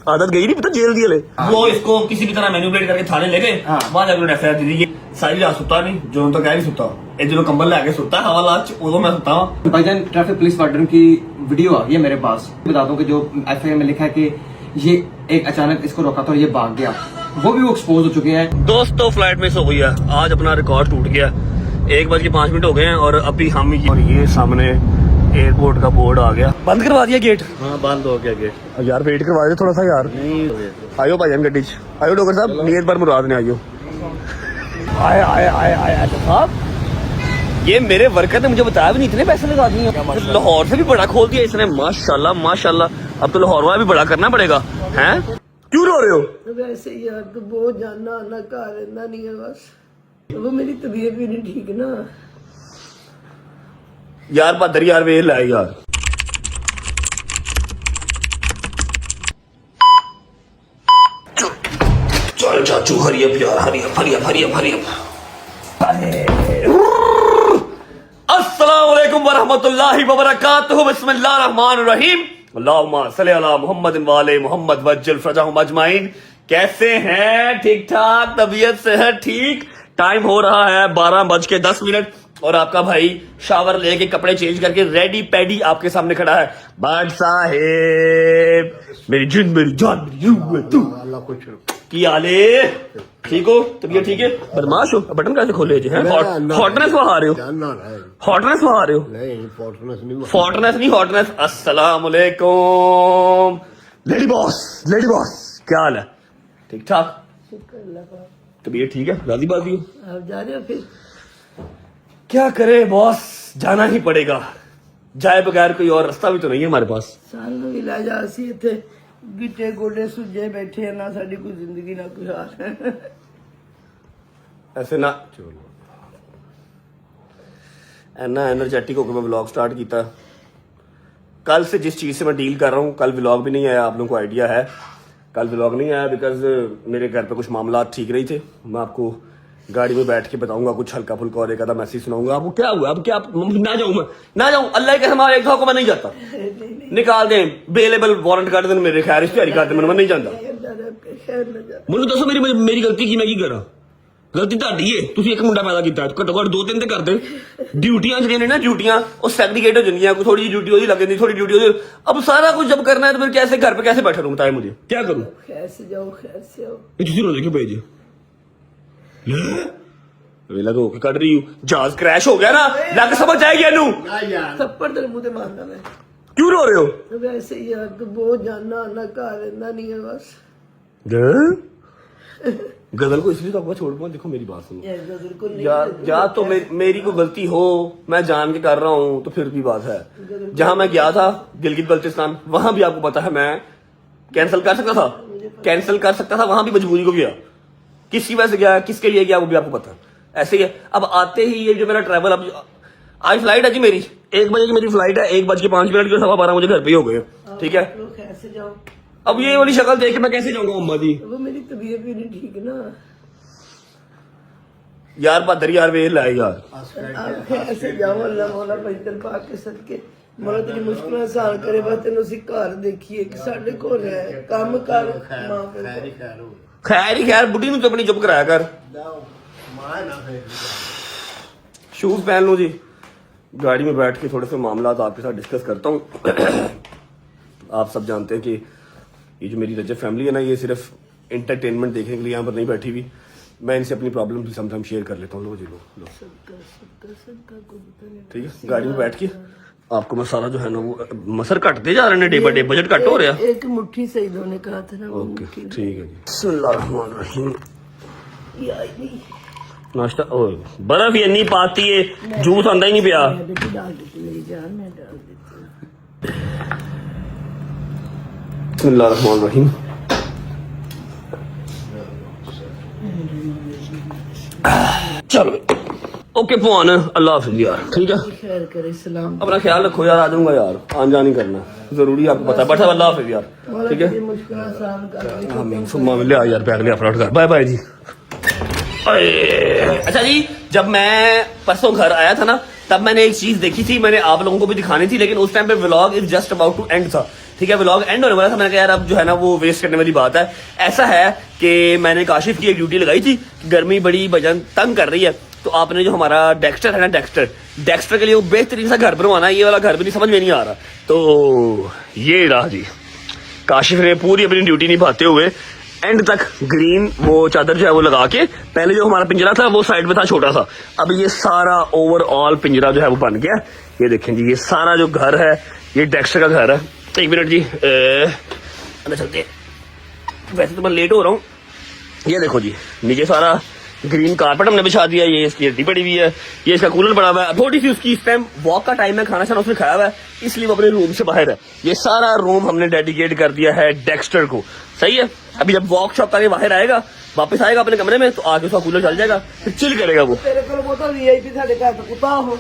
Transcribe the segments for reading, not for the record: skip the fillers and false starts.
आदत गई नहीं पता जेल दी ले वो इसको किसी भी तरह मैनिपुलेट करके थाने ले गए वहां जाकर एफआईआर दी ये सारी रात सुता नहीं जो तो कह नहीं सुता ये जो कंबल लेके सुता हवाला वो मैं सुता हूं। भाईजान ट्रैफिक पुलिस वार्डन की वीडियो आ गई है मेरे पास। बता दूं कि जो एफआईआर में लिखा है कि ये एक अचानक इसको रोका था और ये भाग गया, वो भी एक्सपोज हो चुके हैं। दोस्तों फ्लाइट मिस हो गई है, आज अपना रिकॉर्ड टूट गया। 1:05 हो गए हैं और अभी हम और ये सामने एयरपोर्ट का बोर्ड आ गया। बंद करवा दिया गेट? हाँ बंद हो गया गेट। यार वेट करवा दे थोड़ा सा यार। आयो भाईजान गड्डी आयो डॉक्टर साहब नीयत पर मुराद ने आयो। आए आए आए आए साहब ये मेरे वर्कर ने मुझे बताया भी नहीं इतने पैसे लगा दिए। लाहौर से भी बड़ा खोल दिया इसने माशाल्लाह माशाल्लाह। अब तो लाहौर वाला भी बड़ा करना पड़ेगा। हैं क्यों रो रहे हो? वैसे यार तो बहुत जाना आना घर रहना नहीं है बस, वो मेरी तबीयत भी नहीं ठीक ना यार बहादुर यार वे लाए यार। चल चाचू हरियप यार हरियप हरियप हरियप हरियप। अस्सलाम वालेकुम वरहमतुल्लाहि वबरकातुहू बिस्मिल्लाहिर रहमानिर रहीम अल्लाहुम्मा सल्ली अला मुहम्मद वाले मोहम्मद वज्जल फरजाहुम अजमाइन। कैसे हैं? ठीक ठाक, तबीयत सेहत ठीक। टाइम हो रहा है 12:10 और आपका भाई शावर लेके कपड़े चेंज करके रेडी पैडी आपके सामने खड़ा है। बट साहेब मेरी जिन मेरी जान मेरी रूह है तू की आले ठीक हो? तबीयत ठीक है? बदमाश हो? बटन कैसे खोले जी हैं? हॉटनेस बहा रहे हो? हॉटनेस बहा रहे हो? नहीं फॉटनेस नहीं हॉटनेस। अस्सलाम वालेकुम लेडी बॉस क्या हाल है? ठीक ठाक तबीयत ठीक है? राजी बाजी हो? आप जा रहे हो फिर? क्या करे बॉस, जाना ही पड़ेगा। जाए बगैर कोई और रास्ता भी तो नहीं है हमारे पास। सानू इलाज आसी इथे गिट्टे गोडे सुजे बैठे हैं ना, साडी कोई जिंदगी ना कोई हाल ऐसे ना एना एनर्जेटिक होकर मैं व्लॉग स्टार्ट किया। कल से जिस चीज से मैं डील कर रहा हूँ, कल व्लॉग भी नहीं आया, आप लोगों को आइडिया है। कल व्लॉग नहीं आया बिकॉज मेरे घर पे कुछ मामला ठीक नहीं थे। मैं आपको गाड़ी में बैठ के बताऊंगा कुछ हल्का फुल्का और एक आधा मैसेज सुनाऊंगा। आपको क्या हुआ? अब क्या ना जाऊं मैं ना जाऊं? अल्लाह के हमारे एक को मैं नहीं जाता। निकाल दें बेलेबल वारंट कर दें मेरे खैर इश्तेहारी कर दें मैं नहीं जाता। मुझे दसो मेरी गलती की मैं की करा? गलती ਤੁਹਾਡੀ है ਤੁਸੀਂ ਇੱਕ ਮੁੰਡਾ ਪੈਦਾ ਕੀਤਾ ਘੱਟੋ ਘੱਟ 2-3 ਤੇ ਕਰਦੇ। ਡਿਊਟੀਆਂ ਜਿਹੜੀਆਂ ਨੇ ਨਾ ਡਿਊਟੀਆਂ ਉਹ ਸੈਗਰੀਗੇਟ ਹੋ ਜਾਂਦੀਆਂ। ਕੋਈ थोड़ी ड्यूटी ਉਹਦੀ ਲੱਗ ਜਾਂਦੀ थोड़ी ड्यूटी ਉਹਦੀ। अब सारा कुछ जब करना है तो फिर कैसे घर पे कैसे बैठा रहूं? बताइए मुझे क्या करूं? खैर से जाओ खैर से आओ। ये ਤੁਸੀਂ ਰੋਜ਼ क्यों भेजे? वेला तो कर रही हूँ जहाज क्रैश हो गया ना लग समझ जाएगी अनु। थप्पड़ तेरे मुंह ते मारना मैं। क्यों रो रहे हो? वैसे यार तो बहुत जाना आना घर रहना नहीं है बस। गजल को इसलिए तो आपको छोड़ पाऊँ। देखो मेरी बात सुनो यार गजल को नहीं या तो मेरी को गलती हो मैं जान के कर रहा हूँ तो फिर भी बात है। जहां मैं गया था गिलगित बल्तिस्तान वहां भी आपको पता है मैं कैंसिल कर सकता था वहां भी मजबूरी को गया। किसकी वजह से गया किसके लिए गया वो भी आपको पता है। ऐसे ही है। अब आते ही ये जो मेरा ट्रैवल अब आज फ्लाइट है जी मेरी 1 बजे की मेरी फ्लाइट है। 1:05 की 12:15 मुझे घर पे ही हो गए। ठीक है खैर से जाओ। अब ये वाली शक्ल देख के मैं कैसे जाऊंगा अम्मा जी? वो मेरी तबीयत भी नहीं ठीक ना यार बहादुर यार वे लाए यार। आप खैर से जाओ। अल्लाह मौला पैदल पाक के सदके मौला तेरी मुश्किल आसान करे। बस तेन उसी घर देखिए कि साडे को है काम कर मां पे खैर ही खैर बुढ़ी तो अपनी चुप कराया कर। शूज पहन लूं जी। गाड़ी में बैठ के थोड़े से मामला आपके साथ डिस्कस करता हूँ। आप सब जानते हैं कि ये जो मेरी रजब फैमिली है ना ये सिर्फ एंटरटेनमेंट देखने के लिए यहाँ पर नहीं बैठी हुई। मैं इनसे अपनी प्रॉब्लम भी समटाइम शेयर कर लेता हूँ। लो जी लो ठीक है। गाड़ी में बैठ के आपको मैं सारा जो है ना वो मसर घटते जा रहे हैं डे बाय डे बजट घट हो रहा है। एक मुट्ठी सही ने कहा था ना वो ओके ठीक है जी। बिस्मिल्लाहिर्रहमानिर्रहीम नाश्ता बर्फ ही इन्नी पाती है जूस आंदा ही नहीं पिया। डाल देती मेरी जान मैं डाल देती बिस्मिल्लाहिर्रहमानिर्रहीम चलो ओके फोन अल्लाह हाफिज यार। ठीक है खैर करे सलाम। अपना ख्याल रखो यार। आ जाऊंगा यार आन जान नहीं करना जरूरी आपको पता है। बट अल्लाह हाफिज यार। ठीक है मुश्किल आसान कर आमीन सुम्मा ले आ यार बैग ले अपलोड कर। बाय बाय जी। अच्छा जी जब मैं परसों घर आया था ना तब मैंने एक चीज देखी थी, मैंने आप लोगों को भी दिखानी थी, लेकिन उस टाइम पे vlog is just about to end था। ठीक है, व्लॉग एंड होने वाला था। मैंने कहा यार अब जो है ना वो वेस्ट करने वाली बात है। ऐसा है कि मैंने काशिफ की एक ड्यूटी लगाई थी, गर्मी बड़ी भजन तंग कर रही है, तो आपने जो हमारा डेक्स्टर है ना, डेक्स्टर के लिए वो बेहतरीन सा घर बनवाना है। ये वाला घर भी नहीं समझ में नहीं आ रहा, तो ये रहा जी। काशिफ ने पूरी अपनी ड्यूटी निभाते हुए एंड तक ग्रीन वो चादर जो है वो लगा के, पहले जो हमारा पिंजरा था वो साइड में था छोटा सा, अब ये सारा ओवरऑल पिंजरा जो है वो बन गया। ये देखें जी, ये सारा जो घर है ये डेक्स्टर का घर है। एक मिनट जी, अंदर चलते हैं, वैसे तो मैं लेट हो रहा हूँ। ये देखो जी, नीचे सारा ग्रीन कारपेट हमने बिछा दिया, ये इसकी हड्डी पड़ी हुई है, ये इसका कूलर पड़ा हुआ है। थोड़ी सी उसकी इस टाइम वॉक का टाइम है, खाना शाना उसने खाया हुआ है, इसलिए वो अपने रूम से बाहर है। ये सारा रूम हमने डेडिकेट कर दिया है डेक्स्टर को। सही है, अभी जब वॉक शॉप करके बाहर आएगा, वापस आएगा अपने कमरे में, तो आगे उसका कूलर चल जाएगा, फिर चिल करेगा वो। तेरे को बहुता वीआईपी साडे घर दा कुत्ता हो।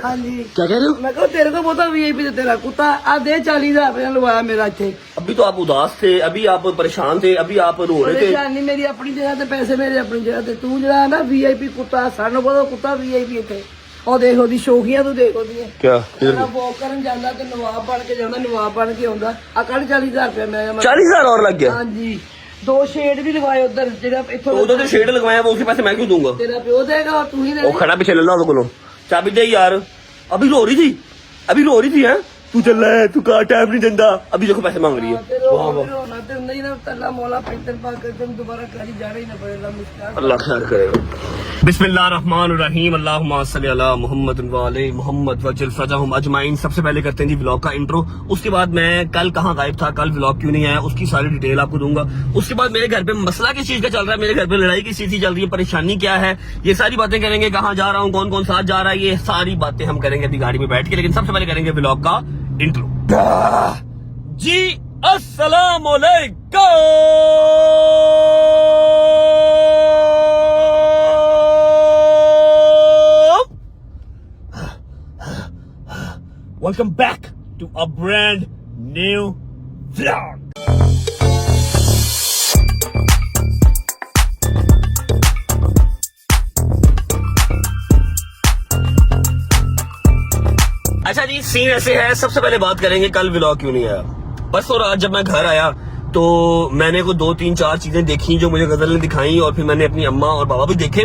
हाँ जी, क्या कह रहे हो? मैं कहो तेरे को बहुता वीआईपी तेरा कुत्ता आ दे 40,000 रुपया लवाया मेरा इत्थे। अभी तो आप उदास थे, अभी आप परेशान थे, अभी आप रो रहे थे। परेशानी मेरी अपनी जगह ते, पैसे मेरे अपनी जगह ते। तू जरा ना वीआईपी कुत्ता, सानू पता कुत्ता वीआईपी इत्थे। और देखो दी शौकियां, तू देखो दी क्या वॉक करन जांदा ते नवाब बन के जांदा, नवाब बन के आउंदा। आ कल 40,000 रुपया मैं 40,000 और लग गया। हाँ जी, 2 शेड भी लगवाए उधर, जेड़ा इथों उधर जो शेड लगवाया वो उसके पैसे मैं क्यों दूंगा? तेरा प्यो देगा और तू ही वो देगा। खड़ा पीछे ले ला को, चाबी दे यार। अभी रो रही थी, अभी रो रही थी है, तू चल रहा है, तू कहा टाइम नहीं देता, अभी देखो पैसे मांग रही है। वाह वाह, नहीं ना तल्ला मौला पैदल पाक कर तुम दोबारा कहीं जाना ही ना पड़ेगा मुश्किल। अल्लाह खैर करेगा। बिस्मिल्लाहिर्रहमानिर्रहीम, अल्लाहुम्मा सल्ली अला मुहम्मद व आले मुहम्मद वज्जल फरजहुम अजमाइन। सबसे पहले करते हैं जी व्लॉग का इंट्रो, उसके बाद मैं कल कहाँ गायब था, कल व्लॉग क्यों नहीं आया, उसकी सारी डिटेल आपको दूंगा। उसके बाद मेरे घर पे मसला किस चीज का चल रहा है, मेरे घर पे लड़ाई किस चीज की चल रही है, परेशानी क्या है, ये सारी बातें करेंगे। कहाँ जा रहा हूँ, कौन कौन साथ जा रहा है, ये सारी बातें हम करेंगे अभी गाड़ी में बैठ के। लेकिन सबसे पहले करेंगे व्लॉग का इंट्रो जी। अस्सलाम वालेकुम, welcome back to a brand new vlog. अच्छा जी, सीन ऐसे है, सबसे पहले बात करेंगे कल व्लॉग क्यों नहीं आया। परसों रात जब मैं घर आया तो मैंने को 2 3 4 चीजें देखी जो मुझे गजल ने दिखाई, और फिर मैंने अपनी अम्मा और बाबा भी देखे।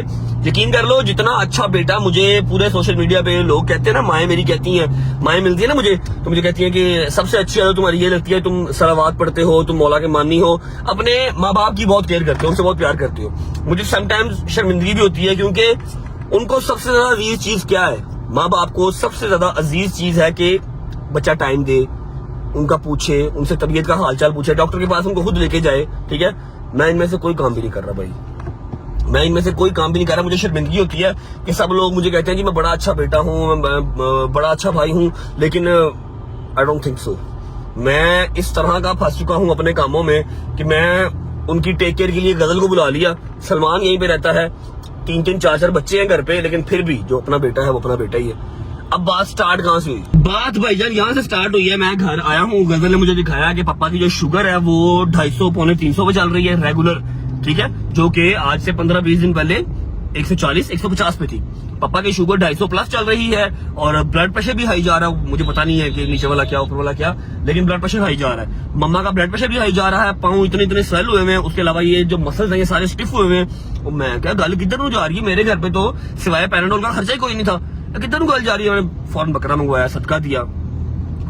यकीन कर लो, जितना अच्छा बेटा मुझे पूरे सोशल मीडिया पे लोग कहते हैं ना, माएँ मेरी कहती हैं, माएँ मिलती है ना मुझे, तो मुझे कहती हैं कि सबसे अच्छी आदत तुम्हारी ये लगती है, तुम सलावात पढ़ते हो, तुम मौला के मानी हो, अपने माँ बाप की बहुत केयर करते हो, उनसे बहुत प्यार करते हो। मुझे समटाइम्स शर्मिंदगी भी होती है, क्योंकि उनको सबसे ज्यादा अजीज चीज क्या है, माँ बाप को सबसे ज्यादा अजीज चीज है कि बच्चा टाइम दे, उनका पूछे, उनसे तबीयत का हालचाल पूछे, डॉक्टर के पास उनको खुद लेके जाए। ठीक है, मैं इनमें से कोई काम भी नहीं कर रहा भाई, मैं इनमें से कोई काम भी नहीं कर रहा। मुझे शर्मिंदगी होती है कि सब लोग मुझे कहते हैं कि मैं बड़ा अच्छा बेटा हूँ, मैं बड़ा अच्छा भाई हूँ, लेकिन आई डोंट थिंक सो। मैं इस तरह का फंस चुका हूँ अपने कामों में कि मैं उनकी टेक केयर के लिए गजल को बुला लिया। सलमान यहीं पे रहता है, 3 3 4 4 बच्चे हैं घर पे, लेकिन फिर भी जो अपना बेटा है वो अपना बेटा ही है। अब बात स्टार्ट कहाँ से हुई? बात भाईजान यहाँ से स्टार्ट हुई है। मैं घर आया हूँ, गजल ने मुझे दिखाया कि पापा की जो शुगर है वो 250 पौने 300 पे चल रही है रेगुलर। ठीक है, जो कि आज से 15-20 दिन पहले 140 150 पे थी। पापा की शुगर 250 प्लस चल रही है, और ब्लड प्रेशर भी हाई जा रहा है। मुझे पता नहीं है कि नीचे वाला क्या ऊपर वाला क्या, लेकिन ब्लड प्रेशर हाई जा रहा है। मम्मा का ब्लड प्रेशर भी हाई जा रहा है, पाँव इतने स्वेल हुए हैं, उसके अलावा ये जो मसल्स हैं ये सारे स्टिफ हुए हैं। मैं क्या गल किधर को जा रही है, मेरे घर पे तो सिवाय पैराडोल का खर्चा ही कोई नहीं था, किधर गल जा रही है। मैंने फौरन बकरा मंगवाया, सदका दिया,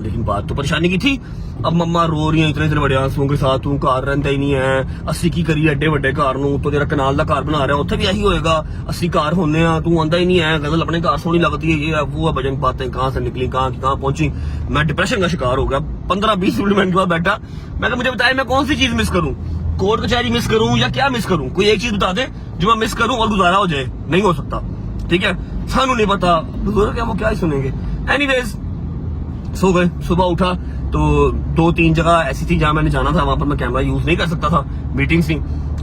लेकिन बात तो परेशानी की थी। अब मम्मा रो रही है इतने बड़े आंसुओं के साथ, तू घर रहता ही नहीं है, 80 की करी एडे ਵੱਡੇ घर नू, तो तेरा कनाल का घर बना रहा है, उत्थे भी यही होएगा, 80 घर होने आ, तू आंदा ही नहीं है, गजल अपने घर सोनी लगती है, ये है वो है, भजन बातें कहाँ से निकली, कहाँ पहुंची। मैं डिप्रेशन का शिकार हो गया। 15-20 मिनट के बाद बैठा, मैं मुझे बताया मैं कौन सी चीज मिस करूं, कोर्ट कचहरी मिस करूं या क्या मिस करूं, कोई एक चीज बता दे जो मैं मिस करूं और गुजारा हो जाए। नहीं हो सकता, ठीक है, सानू नहीं पता, बुजुर्ग क्या वो क्या ही सुनेंगे। एनीवेज सो गए, सुबह उठा तो 2-3 जगह ऐसी थी जहां मैंने जाना था, वहां पर मैं कैमरा यूज नहीं कर सकता था, मीटिंग्स थी।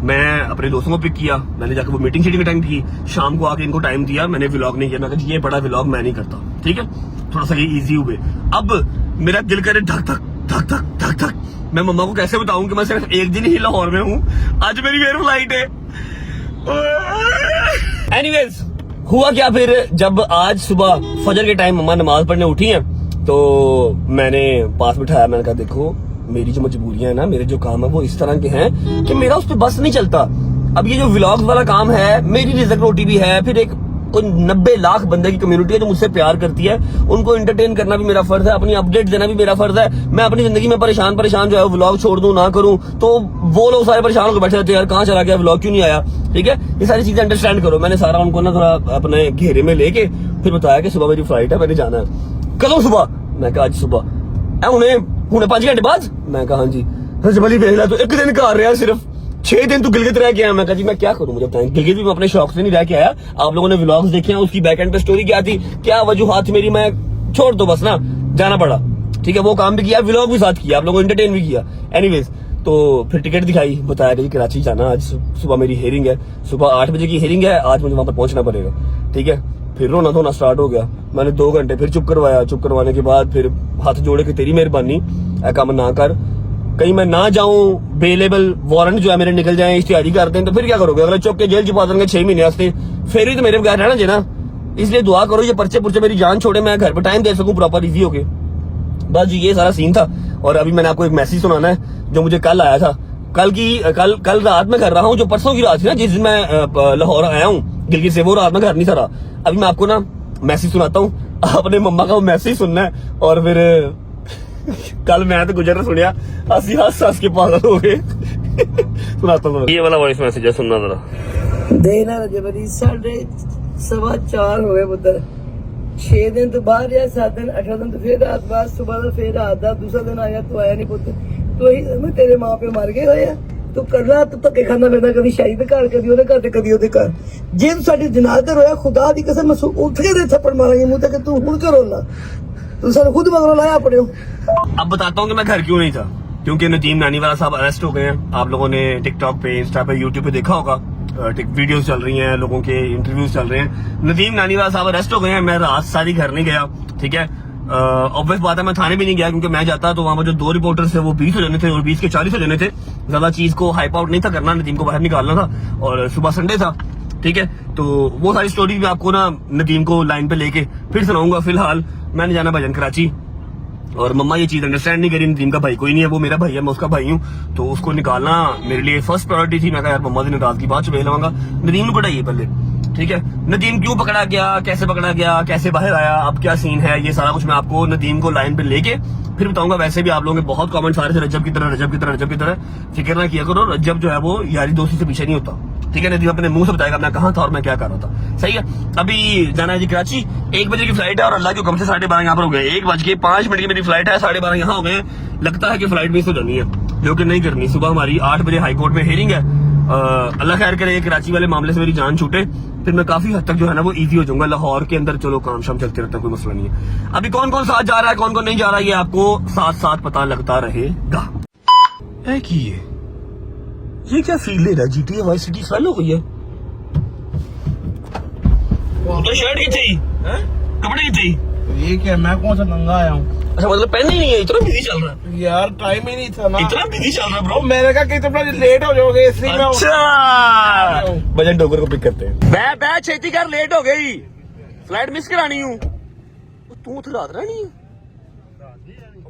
मैं अपने दोस्तों को पिक किया, मैंने जाकर वो मीटिंग शीटिंग अटेंड की, शाम को आके इनको टाइम दिया, मैंने व्लॉग नहीं किया। मैं कहा ये बड़ा व्लॉग मैं नहीं करता, ठीक है, थोड़ा सा ये इजी हुए। अब मेरा दिल करे धक धक धक धक धक धक, मैं मम्मा को कैसे बताऊं कि मैं सिर्फ एक दिन ही लाहौर में हूँ, आज मेरी एयर फ्लाइट है। एनीवेज हुआ क्या फिर, जब आज सुबह फजर के टाइम मम्मा नमाज पढ़ने उठी हैं तो मैंने पास बिठाया, मैंने कहा देखो मेरी जो मजबूरियां है ना, मेरे जो काम है वो इस तरह के हैं कि मेरा उस पर बस नहीं चलता। अब ये जो व्लॉग्स वाला काम है, मेरी रिज़्क रोटी भी है, फिर एक कोई 90 लाख बंदे की कम्युनिटी है जो मुझसे प्यार करती है, उनको एंटरटेन करना भी मेरा फर्ज है, अपनी अपडेट देना भी मेरा फर्ज है। मैं अपनी जिंदगी में परेशान जो है व्लॉग छोड़ दूं ना करूं तो वो लोग सारे परेशान होकर बैठे रहते हैं, यार कहाँ चला गया, व्लॉग क्यों नहीं आया। ठीक है, ये सारी चीजें अंडरस्टैंड करो। मैंने सारा उनको ना थोड़ा अपने घेरे में लेके फिर बताया कि सुबह मेरी फ्लाइट है, मैंने जाना है। कल सुबह, मैं कहा आज सुबह उन्हें 5 घंटे बाद, मैं कहा हाँ जी। रजबली देख ला, तो एक दिन का आ रहा है, सिर्फ 6 दिन तू गिलगित रह के आया। मैं कहा जी मैं क्या करूं, मुझे बताएं। गिलगित भी मैं अपने शौक से नहीं रह के आया। आप लोगों ने व्लॉग्स देखे हैं, उसकी बैक एंड पे स्टोरी क्या थी, क्या वजूहात मेरी, मैं छोड़ दो बस ना, जाना पड़ा। ठीक है, वो काम भी किया, व्लॉग भी साथ किया, आप लोगों ने एंटरटेन भी किया। एनीवेज, तो फिर टिकट दिखाई, बताया कि कराची जाना, आज सुबह मेरी हेयरिंग है, सुबह 8 बजे की हेयरिंग है, आज मुझे वहां पर पहुंचना पड़ेगा। ठीक है, फिर रोना धोना स्टार्ट हो गया। मैंने 2 घंटे फिर चुप करवाया, चुप करवाने के बाद फिर हाथ जोड़े कि तेरी मेहरबानी, काम ना कर, कहीं मैं ना जाऊं, बेलेबल वारंट जो है मेरे निकल जाए, इश्तिहारी करते हैं तो फिर क्या करोगे, अगले चौक के जेल छुपा देंगे 6 महीने वास्ते, फिर ही तो मेरे बगैर रहना जी ना। इसलिए दुआ करो ये पर्चे पुर्चे मेरी जान छोड़े, मैं घर पर टाइम दे सकूं प्रॉपर इजी होके। बस जी ये सारा सीन था। और अभी मैंने आपको एक मैसेज सुनाना है जो मुझे कल आया था। कल रात में कर रहा हूँ, जो परसों की रात थी ना जिस दिन मैं लाहौर आया हूँ गिलगित से, वो रात में घर नहीं था। अभी मैं आपको ना मैसेज सुनाता हूँ, आपने मम्मा का वो मैसेज सुनना है। और फिर कल मैं तो गुजर सुनिया, हंस के पागल हो गए। सुनाता हूँ, ये वाला वॉइस मैसेज है, सुनना जरा। देना रजबली 4:15 हो गए पुत्र, 6 दिन तो बाहर या 7 दिन 18 दिन तो फिर रात बाद, सुबह तो फिर रात दा, दूसरा दिन आया तो आया नहीं पुत्र। तो ही तेरे माँ पे मर गए होए, तू करना तो धक्के खाना पैंदा, कभी शाही दे घर, कभी ਉਹਦੇ ਘਰ ਤੇ ਕਦੀ ਉਹਦੇ ਘਰ। ਜੇ ਤੂੰ ਸਾਡੀ ਜਨਾਜ਼ਤ ਤੇ ਰੋਇਆ, ਖੁਦਾ ਦੀ ਕਸਮ ਮੈਂ ਉੱਠ ਕੇ ਦੇ ਥੱਪੜ मारांगे मुंह तक, तू हुण करो ना, तू सारे खुद मगरों लाया अपने। अब बताता हूँ कि मैं घर क्यों नहीं था, क्योंकि नदीम नानीवाला साहब अरेस्ट हो गए हैं। आप लोगों ने टिकटॉक पे, इंस्टा पे, यूट्यूब पे देखा होगा, वीडियोस चल रही हैं, लोगों के इंटरव्यूज चल रहे हैं। नदीम नानीवाला साहब अरेस्ट हो गए हैं। मैं रात सारी घर नहीं गया। ठीक है, ऑब्वियस बात है, मैं थाने भी नहीं गया, क्योंकि मैं जाता तो वहां पर जो 2 रिपोर्टर्स थे वो 20 हो जाने थे और 20 के 40 हो जाने थे। ज्यादा चीज को हाइप आउट नहीं था करना, नदीम को बाहर निकालना था, और सुबह संडे था। ठीक है, तो वो सारी स्टोरी भी आपको ना नदीम को लाइन पे लेके फिर सुनाऊंगा। फिलहाल मैंने जाना भाईजान कराची, और मम्मा ये चीज अंडरस्टैंड नहीं करी। नदीम का भाई कोई नहीं है, वो मेरा भाई है, मैं उसका भाई हूँ, तो उसको निकालना मेरे लिए फर्स्ट प्रायोरिटी थी। मैं कहा यार मम्मा से नाराज की बात चुप लवांगा, नदीम ने पढ़ाइए पहले। ठीक है, नदीम क्यों पकड़ा गया, कैसे पकड़ा गया, कैसे बाहर आया, अब क्या सीन है, ये सारा कुछ मैं आपको नदीम को लाइन पे लेके फिर बताऊंगा। वैसे भी आप लोगों के बहुत कमेंट्स आ रहे थे रजब की तरह, रजब की तरह, रजब की तरह। फिक्र ना किया करो, रजब जो है वो यारी दोस्ती से पीछे नहीं होता। ठीक है, नदीम अपने मुंह से बताएगा मैं कहाँ था और मैं क्या कर रहा था। सही है, अभी जाना है जी कराची, 1 बजे की फ्लाइट है, और अल्लाह के हुक्म से 12:30 यहाँ पर हो गए। 1:05 की मेरी फ्लाइट है, 12:30 यहाँ हो गए। लगता है कि फ्लाइट मिस हो जानी है, जो कि नहीं करनी। सुबह हमारी 8 बजे हाईकोर्ट में हेयरिंग है। अल्लाह खैर करे, कराची वाले मामले से मेरी जान छूटे, फिर मैं काफी हद तक जो है ना वो इजी हो जाऊंगा। लाहौर के अंदर चलो काम शाम चलते रहता है, कोई मसला नहीं है। अभी कौन कौन साथ जा रहा है, कौन कौन नहीं जा रहा है, ये आपको साथ साथ पता लगता रहेगा। है कि ये क्या फील ले रहा है, GTA वाइस सिटी स्टाइल हो गई है। तो शर्ट की थी, कपड़े की थी, ये क्या, मैं कौन सा नंगा आया हूँ? अच्छा मतलब पहन ही नहीं है, इतना बिजी चल रहा है यार, टाइम ही नहीं था ना, इतना बिजी चल रहा है ब्रो। मैंने कहा कितना लेट हो जाओगे, इसलिए मैं अच्छा बजट डोगर को पिक करते हैं। मैं छेती कर, लेट हो गई, फ्लाइट मिस करानी हूँ। तू तो रात रहनी है,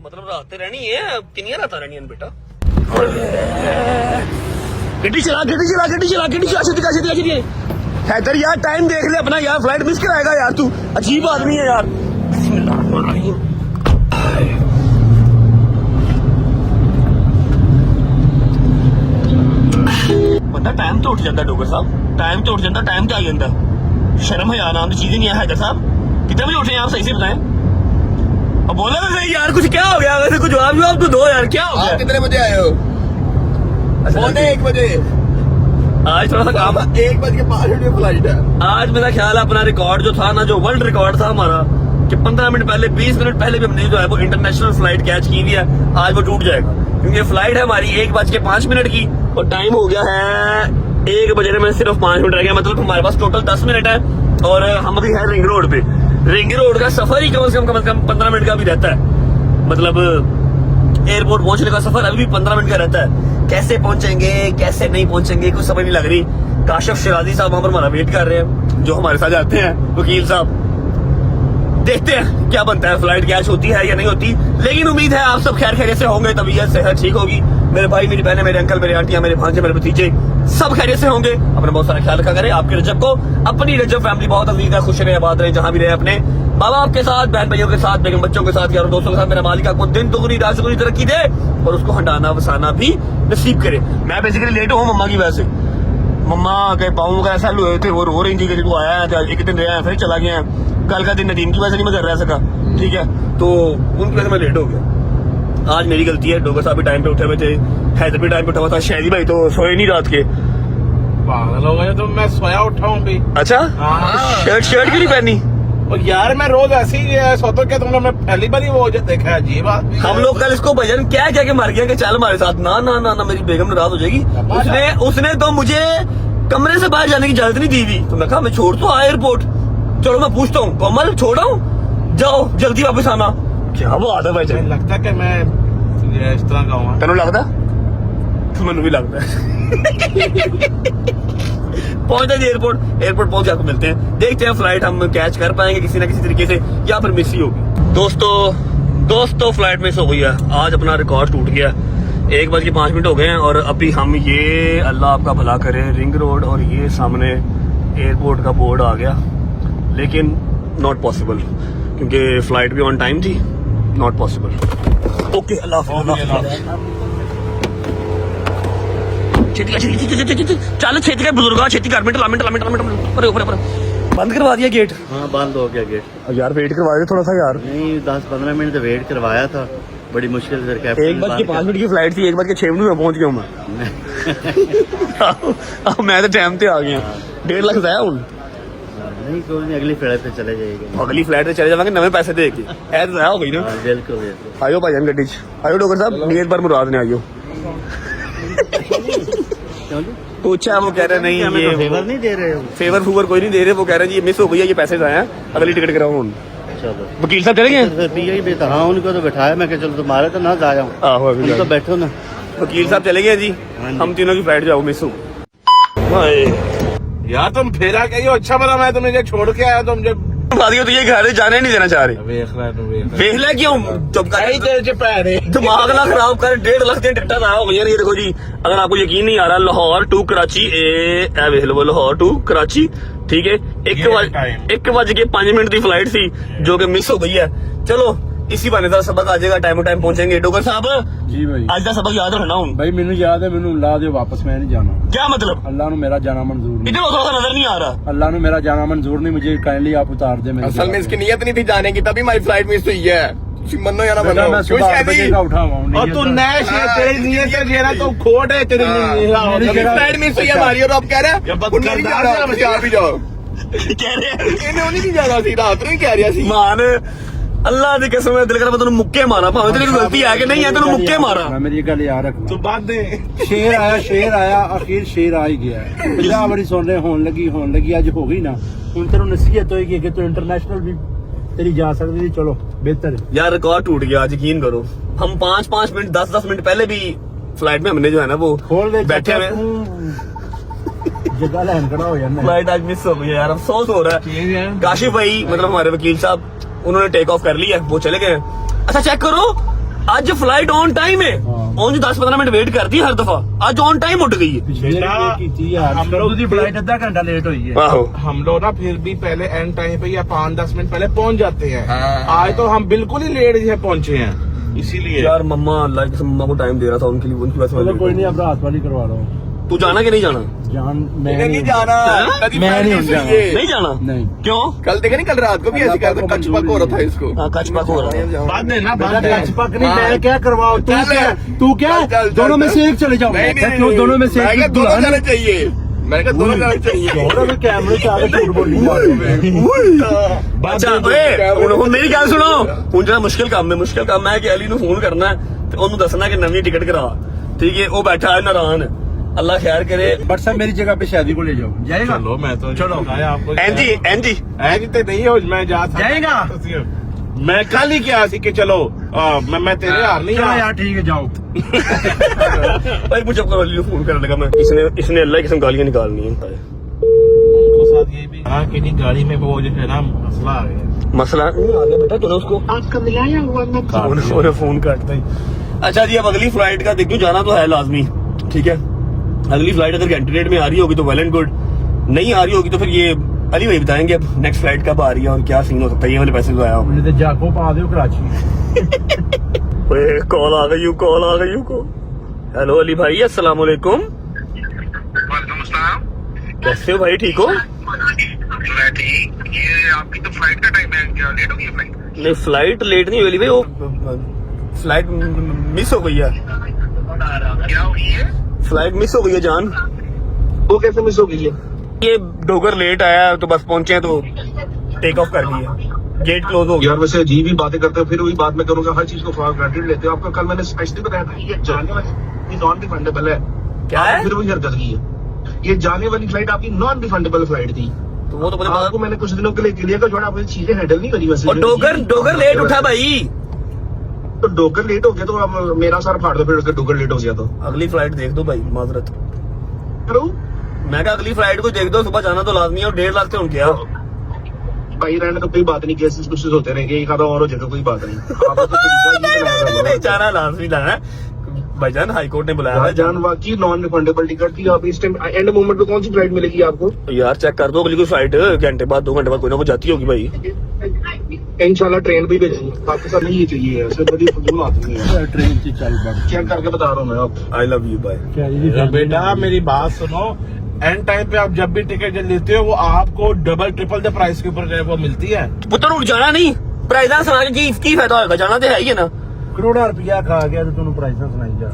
मतलब रात रहनी है, कितनी रात रहनी है बेटा। गड्डी चला, गड्डी चला, गड्डी चला, गड्डी चला, छेती का, छेती का। हैदर यार टाइम देख ले अपना यार, फ्लाइट मिस कराएगा यार, तू अजीब आदमी है यार। बंदा टाइम तो उठ जाता डोगर साहब, टाइम तो उठ जाता, टाइम तो आ जाता। शर्म है यार, नाम की चीज ही नहीं है। हैदर साहब कितने बजे उठे हैं आप, सही से बताएं। अब बोला तो सही यार, कुछ क्या हो गया, वैसे कुछ जवाब तो दो यार, क्या हो गया। कितने बजे आए हो? पौने 1 बजे। आज थोड़ा सा काम, 1:05 फ्लाइट है। आज मेरा ख्याल है अपना रिकॉर्ड जो था ना, जो वर्ल्ड रिकॉर्ड था हमारा, कि 15 मिनट पहले, 20 मिनट पहले भी हमने जो है वो इंटरनेशनल फ्लाइट कैच की हुई है, आज वो टूट जाएगा। क्योंकि फ्लाइट है हमारी 1:05 की, और टाइम हो गया है 1 बजे में सिर्फ 5 मिनट रह गया। मतलब हमारे पास टोटल 10 मिनट है, और हम अभी है रिंग रोड पे। रिंग रोड का सफर ही कम से कम 15 मिनट का भी रहता है। मतलब एयरपोर्ट पहुंचने का सफर अभी भी 15 मिनट का रहता है। कैसे पहुंचेंगे, कैसे नहीं पहुंचेंगे, कुछ समझ नहीं लग रही। काशिफ शिराजी साहब वहां पर हमारा वेट कर रहे हैं। जो हमारे साथ जाते हैं वकील साहब। देखते हैं क्या बनता है, फ्लाइट कैश होती है या नहीं होती, लेकिन उम्मीद है आप सब खैर खैरियत से होंगे, तबीयत सेहत ठीक होगी। मेरे भाई, मेरी बहनें, मेरे अंकल, मेरे आंटियां, मेरे भांजे, मेरे भतीजे सब खैरियत से होंगे। अपना बहुत सारा ख्याल रखा करें। आपके रजब को, अपनी रजब फैमिली बहुत अजीज है, खुश रहे, आबाद रहे, जहां भी रहे, अपने माँ बाप के साथ, बहन भाइयों के साथ, बेगम बच्चों के साथ, यार दोस्तों के साथ। मेरा मालिक आपको दिन दुगनी रात चौगुनी तरक्की दे और उसको हंडाना वसाना भी नसीब करे। मैं बेसिकली लेट हूँ मम्मा की वजह से। मम्मा के पाँव का ऐसा हुए थे, वो रो रही थी कि तू आया है, एक दिन रहा फिर चला गया। कल का दिन नदीम की वजह से नहीं मैं घर रह सका, ठीक है, तो उनकी वजह से मैं लेट हो गया। आज मेरी गलती है। डोगर साहब भी टाइम पे उठे हुए थे, हैदर भी टाइम पे उठा हुआ था, शायरी भाई तो सोए नहीं रात के। पागल हो गए तो मैं सोया उठा हूँ भी। अच्छा, शर्ट क्यों नहीं पहनी? और यार मैं रोज ऐसे ही सोता क्या तुमने, मैं पहली बार ही वो देखा है। अजीब आदमी हम लोग कल इसको भजन क्या क्या के मार गया कि चल हमारे साथ। ना ना ना ना, मेरी बेगम नाराज हो जाएगी। उसने तो मुझे कमरे से बाहर जाने की इजाजत नहीं दी थी, तो मैं कहा मैं छोड़ तो एयरपोर्ट। चलो मैं पूछता हूँ, कोमल छोड़ा हूँ, जाओ जल्दी वापस आना। क्या वो आदत भाई, मुझे लगता कि मैं इस तरह का हूँ। तेन लगता? मैनू भी लगता है। पहुंचते जी एयरपोर्ट पहुंच के आपको मिलते हैं। देखते हैं फ्लाइट हम कैच कर पाएंगे किसी ना किसी तरीके से या फिर मिस ही होगी। दोस्तों फ्लाइट मिस हो गई है। आज अपना रिकॉर्ड टूट गया। 1:05 हो गए हैं और अभी हम ये, अल्लाह आपका भला करे, रिंग रोड और ये सामने एयरपोर्ट का बोर्ड आ गया, लेकिन नॉट पॉसिबल क्योंकि फ्लाइट भी ऑन टाइम थी। Not possible. ओके, अल्लाह हाफ़िज़। चल छेती कर बुजुर्ग, छेती कर, मिनट बंद करवा दिया गेट। हाँ, बंद हो गया गेट। यार वेट करवा दे थोड़ा सा यार। नहीं, 10-15 मिनट तो वेट करवाया था, बड़ी मुश्किल से। 1:05 की फ्लाइट थी, 1:06 में पहुंच गया मैं। अब मैं तो टाइम पे आ गया। 1.5 लाख जाया हूँ। नहीं, कोई नहीं, अगली फ्लाइट पे चले जाएगा। अगली फ्लाइट पे चले जाएंगे नवे पैसे दे के। ऐसा जाया हो गई ना। हाँ, बिल्कुल। आयो भाईजान गड्डी च आयो। डॉक्टर साहब नीयत पर मुराद ने आयो। पूछा, वो कह रहे नहीं ये फेवर नहीं दे रहे हो। फेवर कोई नहीं दे रहे। वो कह रहे जी ये मिस हो गई है, ये पैसे जाए हैं, अगली टिकट कराओ। चलो, वकील साहब चले गए। फिर भी यही बेहतर। हाँ, उनको तो बैठाया, मैं चलो तुम्हारे तो ना जाया हूँ। आहो, अभी तुम तो बैठो ना। वकील साहब चले गए जी। हम तीनों की फ्लाइट जाओ मिस हो। यार तुम फेरा कहियो, अच्छा बना मैं तुम्हें छोड़ के आया तो मुझे तो ये घर जाने नहीं देना चाह रहे। वेख ले क्यों दिमाग ना खराब कर। 1.5 लाख की टिकट आया हो गई। ये देखो जी, अगर आपको यकीन नहीं आ रहा, Lahore to Karachi available, Lahore to Karachi, ठीक है। 1:05 की फ्लाइट थी जो कि मिस हो गई है। चलो इसी बहाने का सबक आ जाएगा, टाइम पहुंचेंगे। डोगर साहब जी भाई, आज का सबक याद रखना हूँ भाई। मैनू याद है, मैनू ला दो वापस, मैं नहीं जाना। क्या मतलब? अल्लाह ने मेरा जाना मंजूर नहीं। इधर थोड़ा सा नजर नहीं आ रहा। अल्लाह ने मेरा जाना मंजूर नहीं, मुझे काइंडली आप उतार दे। असल में इसकी नीयत नहीं थी जाने की, तभी हमारी फ्लाइट मिस हुई है। मनो या ना मनो, मैं सुबह 8 बजे का उठा हुआ हूँ। और तू नैश है, तेरी नीयत है जेना तो खोट है तेरी फ्लाइट मिस हुई है हमारी। और अब कह रहा है नहीं जा रहा, बचा भी जाओ। कह रहे इन्हें नहीं जा रहा सी, रात नहीं कह रहा सी। मान अल्लाह की कसम है, दिल कर तेन मुक्के मारा, भावे तेरी गलती है कि नहीं है, तेन मुक्के मारा। मेरी गल याद रखना। तू बात दे। शेर आया, आखिर शेर आ ही गया है। 50 बारी सुन रहे, होने लगी, आज हो गई ना। हुण तेनों नसीहत होएगी कि तू इंटरनेशनल भी तेरी जा सकती थी। चलो बेहतर है यार, रिकॉर्ड टूट गया आज, यकीन करो। हम 5-5 मिनट 10-10 मिनट पहले भी फ्लाइट में हमने जो है ना वो खोल दे, बैठे हुए जगह लैन खड़ा हो जाना। फ्लाइट आज मिस हो गई यार, अफसोस हो रहा है। काशिफ भाई मतलब हमारे वकील साहब, उन्होंने टेक ऑफ कर लिया, वो चले गए। अच्छा चेक करो, आज फ्लाइट ऑन टाइम है। ऑन 10-15 मिनट वेट करती है हर दफा, आज ऑन टाइम उठ गई है। हम लोग की फ्लाइट आधा घंटा लेट हुई है। आहो, हम लोग ना फिर भी पहले एंड टाइम पे या 5-10 मिनट पहले पहुंच जाते हैं। आज तो हम बिल्कुल ही लेट ही पहुंचे हैं, इसीलिए। यार मम्मा, अल्लाह की कसम, मम्मा को टाइम दे रहा था उनके लिए, उनकी वजह से। कोई नहीं, अब रात वाली करवा रहा हूँ। तू जाना कि नहीं जाना? मैं नहीं जाना, कभी मैं नहीं फ्लाइट मिस हुई जाना। है। नहीं जाना? नहीं। क्यों? कल देखे नहीं, कल रात को भी ऐसी कर कच पक हो रहा था इसको। हाँ, कच पक हो रहा है। बाद में ना पक नहीं, मैं क्या करवाऊँ? तू क्या दोनों में से एक चले जाओ। क्यों दोनों में से एक? दोनों जाने चाहिए। मैंने कहा दोनों जाने चाहिए। कैमरे से आगे झूठ बोली अच्छा ਹੁਣ ਮੇਰੀ ਗੱਲ ਸੁਣੋ। ਹੁਣ ਜਿਹੜਾ ਮੁਸ਼ਕਿਲ ਕੰਮ ਹੈ ਕਿ ਅਲੀ ਨੂੰ ਫੋਨ ਕਰਨਾ ਤੇ ਉਹਨੂੰ ਦੱਸਣਾ ਕਿ ਨਵੀਂ ਟਿਕਟ ਕਰਾ, ਠੀਕ ਹੈ। ਉਹ ਬੈਠਾ ਹੈ नाराज, अल्लाह खैर करे। बट सर मेरी जगह पे शादी को ले जाओ, जाएगा? चलो मैं तो चलो आपको एनजी तो नहीं हो, मैं जा सकता। जाएगा? मैं कल ही क्या सी कि चलो मैं तेरे हार नहीं चलो आ। यार ठीक है, जाओ। भाई मुझे अपना अली को फोन करने लगा मैं, इसने अल्लाह की कसम गालियां निकालनी है। उनको साथ ये भी हाँ कि नहीं गाड़ी में वो जो है ना मसला आ गया। मसला आ गया बेटा, तूने उसको आपका मिलाया हुआ नंबर फोन काटता ही। अच्छा जी, अब अगली फ्लाइट का देखो, जाना तो है लाजमी, ठीक है। अगली फ्लाइट अगर कैंडिडेट में आ रही होगी तो वेल एंड गुड, नहीं आ रही होगी तो फिर ये अली भाई बताएंगे अब नेक्स्ट फ्लाइट कब आ रही है और क्या सीन हो सकता है। ये वाले पैसे तो आया मुझे तो जाको पा दो कराची। कॉल आ गई, कॉल आ गई को। हेलो अली भाई, अस्सलाम वालेकुम। वालेकुम अस्सलाम। कैसे हो भाई, ठीक हो? मैं ठीक। ये आपकी तो फ्लाइट का टाइम है, क्या लेट हो गई फ्लाइट? नहीं फ्लाइट लेट नहीं हुई अली भाई, वो फ्लाइट मिस हो गई है। क्या हुई है? फ्लाइट मिस हो गई है जान। वो कैसे मिस हो गई है? ये डोगर लेट आया तो बस पहुंचे तो टेक ऑफ कर दिया, गेट क्लोज हो गया। यार वैसे अजीब ही बातें करते हो, फिर वही बात मैं करूंगा, हर चीज को फॉर ग्रांटेड लेते हो। आपका कल मैंने स्पेशली बताया था ये जाने वाली नॉन रिफंडेबल है। क्या है? फिर वही हरकत की है। ये जाने वाली फ्लाइट आपकी नॉन रिफंडेबल फ्लाइट थी। तो वो तो मुझे आपको मैंने कुछ दिनों के लिए क्लियर कर छोड़ा, आपने चीजें हैंडल नहीं करी वैसे। और डोगर लेट उठा भाई। तो डोगर लेट हो गया तो अब मेरा सर फाड़ दो फिर अगर डोगर लेट हो गया तो। अगली फ्लाइट देख दो भाई, माजरत। करो मैं कहा अगली फ्लाइट को देख दो, सुबह जाना तो लाजमी है। और 1.5 लाख से उनके भाई रहने तो कोई बात नहीं, केसेस कुछ होते रहेंगे, एक आधा और हो जाएगा, कोई बात नहीं। आपको तो तरीका ये बनाया है। जाना लाजमी जाना है भाईजान, हाई कोर्ट ने बुलाया है। जान वाकई नॉन रिफंडेबल टिकट थी। आप इस टाइम एंड मोमेंट पे कौन सी फ्लाइट मिलेगी आपको? यार चेक कर दो, अगली कोई फ्लाइट घंटे बाद 2 घंटे बाद कोई ना कोई जाती होगी भाई। इंशाल्लाह ट्रेन भी भेजेंगे, पाकिस्तान नहीं ये चाहिए, ऐसे बड़ी फजूल आती है। ट्रेन से चल पड़। चेक करके बता रहा हूँ मैं आप। I love you bye. क्या बेटा मेरी बात सुनो, एंड टाइम पे आप जब भी टिकट लेते हो वो आपको डबल ट्रिपल द प्राइस के ऊपर वो मिलती है। पुत्र उठ जाना नहीं, प्राइजा सुना के की फायदा होगा, जाना तो है ही है ना। करोड़ा रुपया खा गया तो तुम प्राइसा सुनाई जा।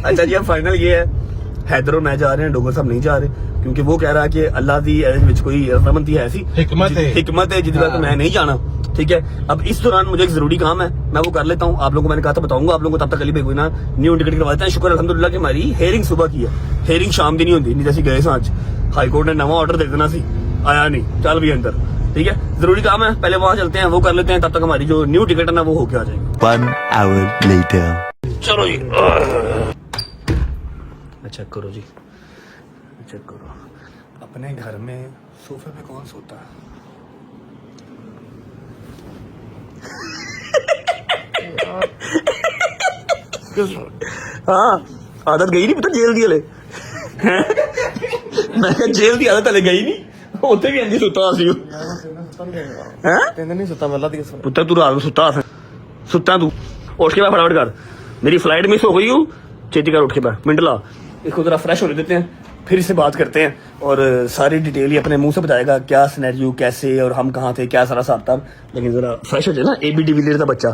अच्छा जी, अब फाइनल ये है, हैदर और मैं जा रहे हैं, डोगर साहब नहीं जा रहे क्योंकि वो कह रहा है कि अल्लाह दी विच कोई रजामंदी है, ऐसी हिकमत है जिस बात मैं नहीं जाना। ठीक है, अब इस दौरान मुझे एक जरूरी काम है, मैं वो कर लेता हूँ। आप लोगों को मैंने कहा था बताऊंगा आप लोगों को, तब तक अली भाई कोई ना न्यू टिकट करवाते हैं। शुक्र अल्हम्दुलिल्लाह कि हमारी हेयरिंग सुबह की है, हेयरिंग शाम की नहीं होती, नहीं जैसी गए आज हाई कोर्ट ने नवा ऑर्डर दे देना सी, आया नहीं, चल भी अंदर। ठीक है, जरूरी काम है, पहले वहां चलते हैं, वो कर लेते हैं, तब तक हमारी जो न्यू टिकट है ना वो होके आ जाएगी। 1 hour later. चलो जी, चेक करो जी, चेक करो अपने घर में सोफे पे कौन सोता है। हाँ, आदत गई नहीं, पता जेल दी हले। मैं क्या जेल की आदत हले गई नहीं, उत्थे भी इंज सुता सी। नहीं सुता मैं पुत्र, तू रात में सुता तू उठ के फटाफट कर, मेरी फ्लाइट मिस हो गई हूँ, छेती कर उठ के बैठ, मिंटला इसको जरा फ्रेश होने देते हैं, फिर इससे बात करते हैं और सारी डिटेल ही अपने मुंह से बताएगा, क्या सिनेरियो कैसे और हम कहाँ थे, क्या सारा हिसाब था। लेकिन जरा फ्रेश हो जाए ना, एबी डिविलियर्स का बच्चा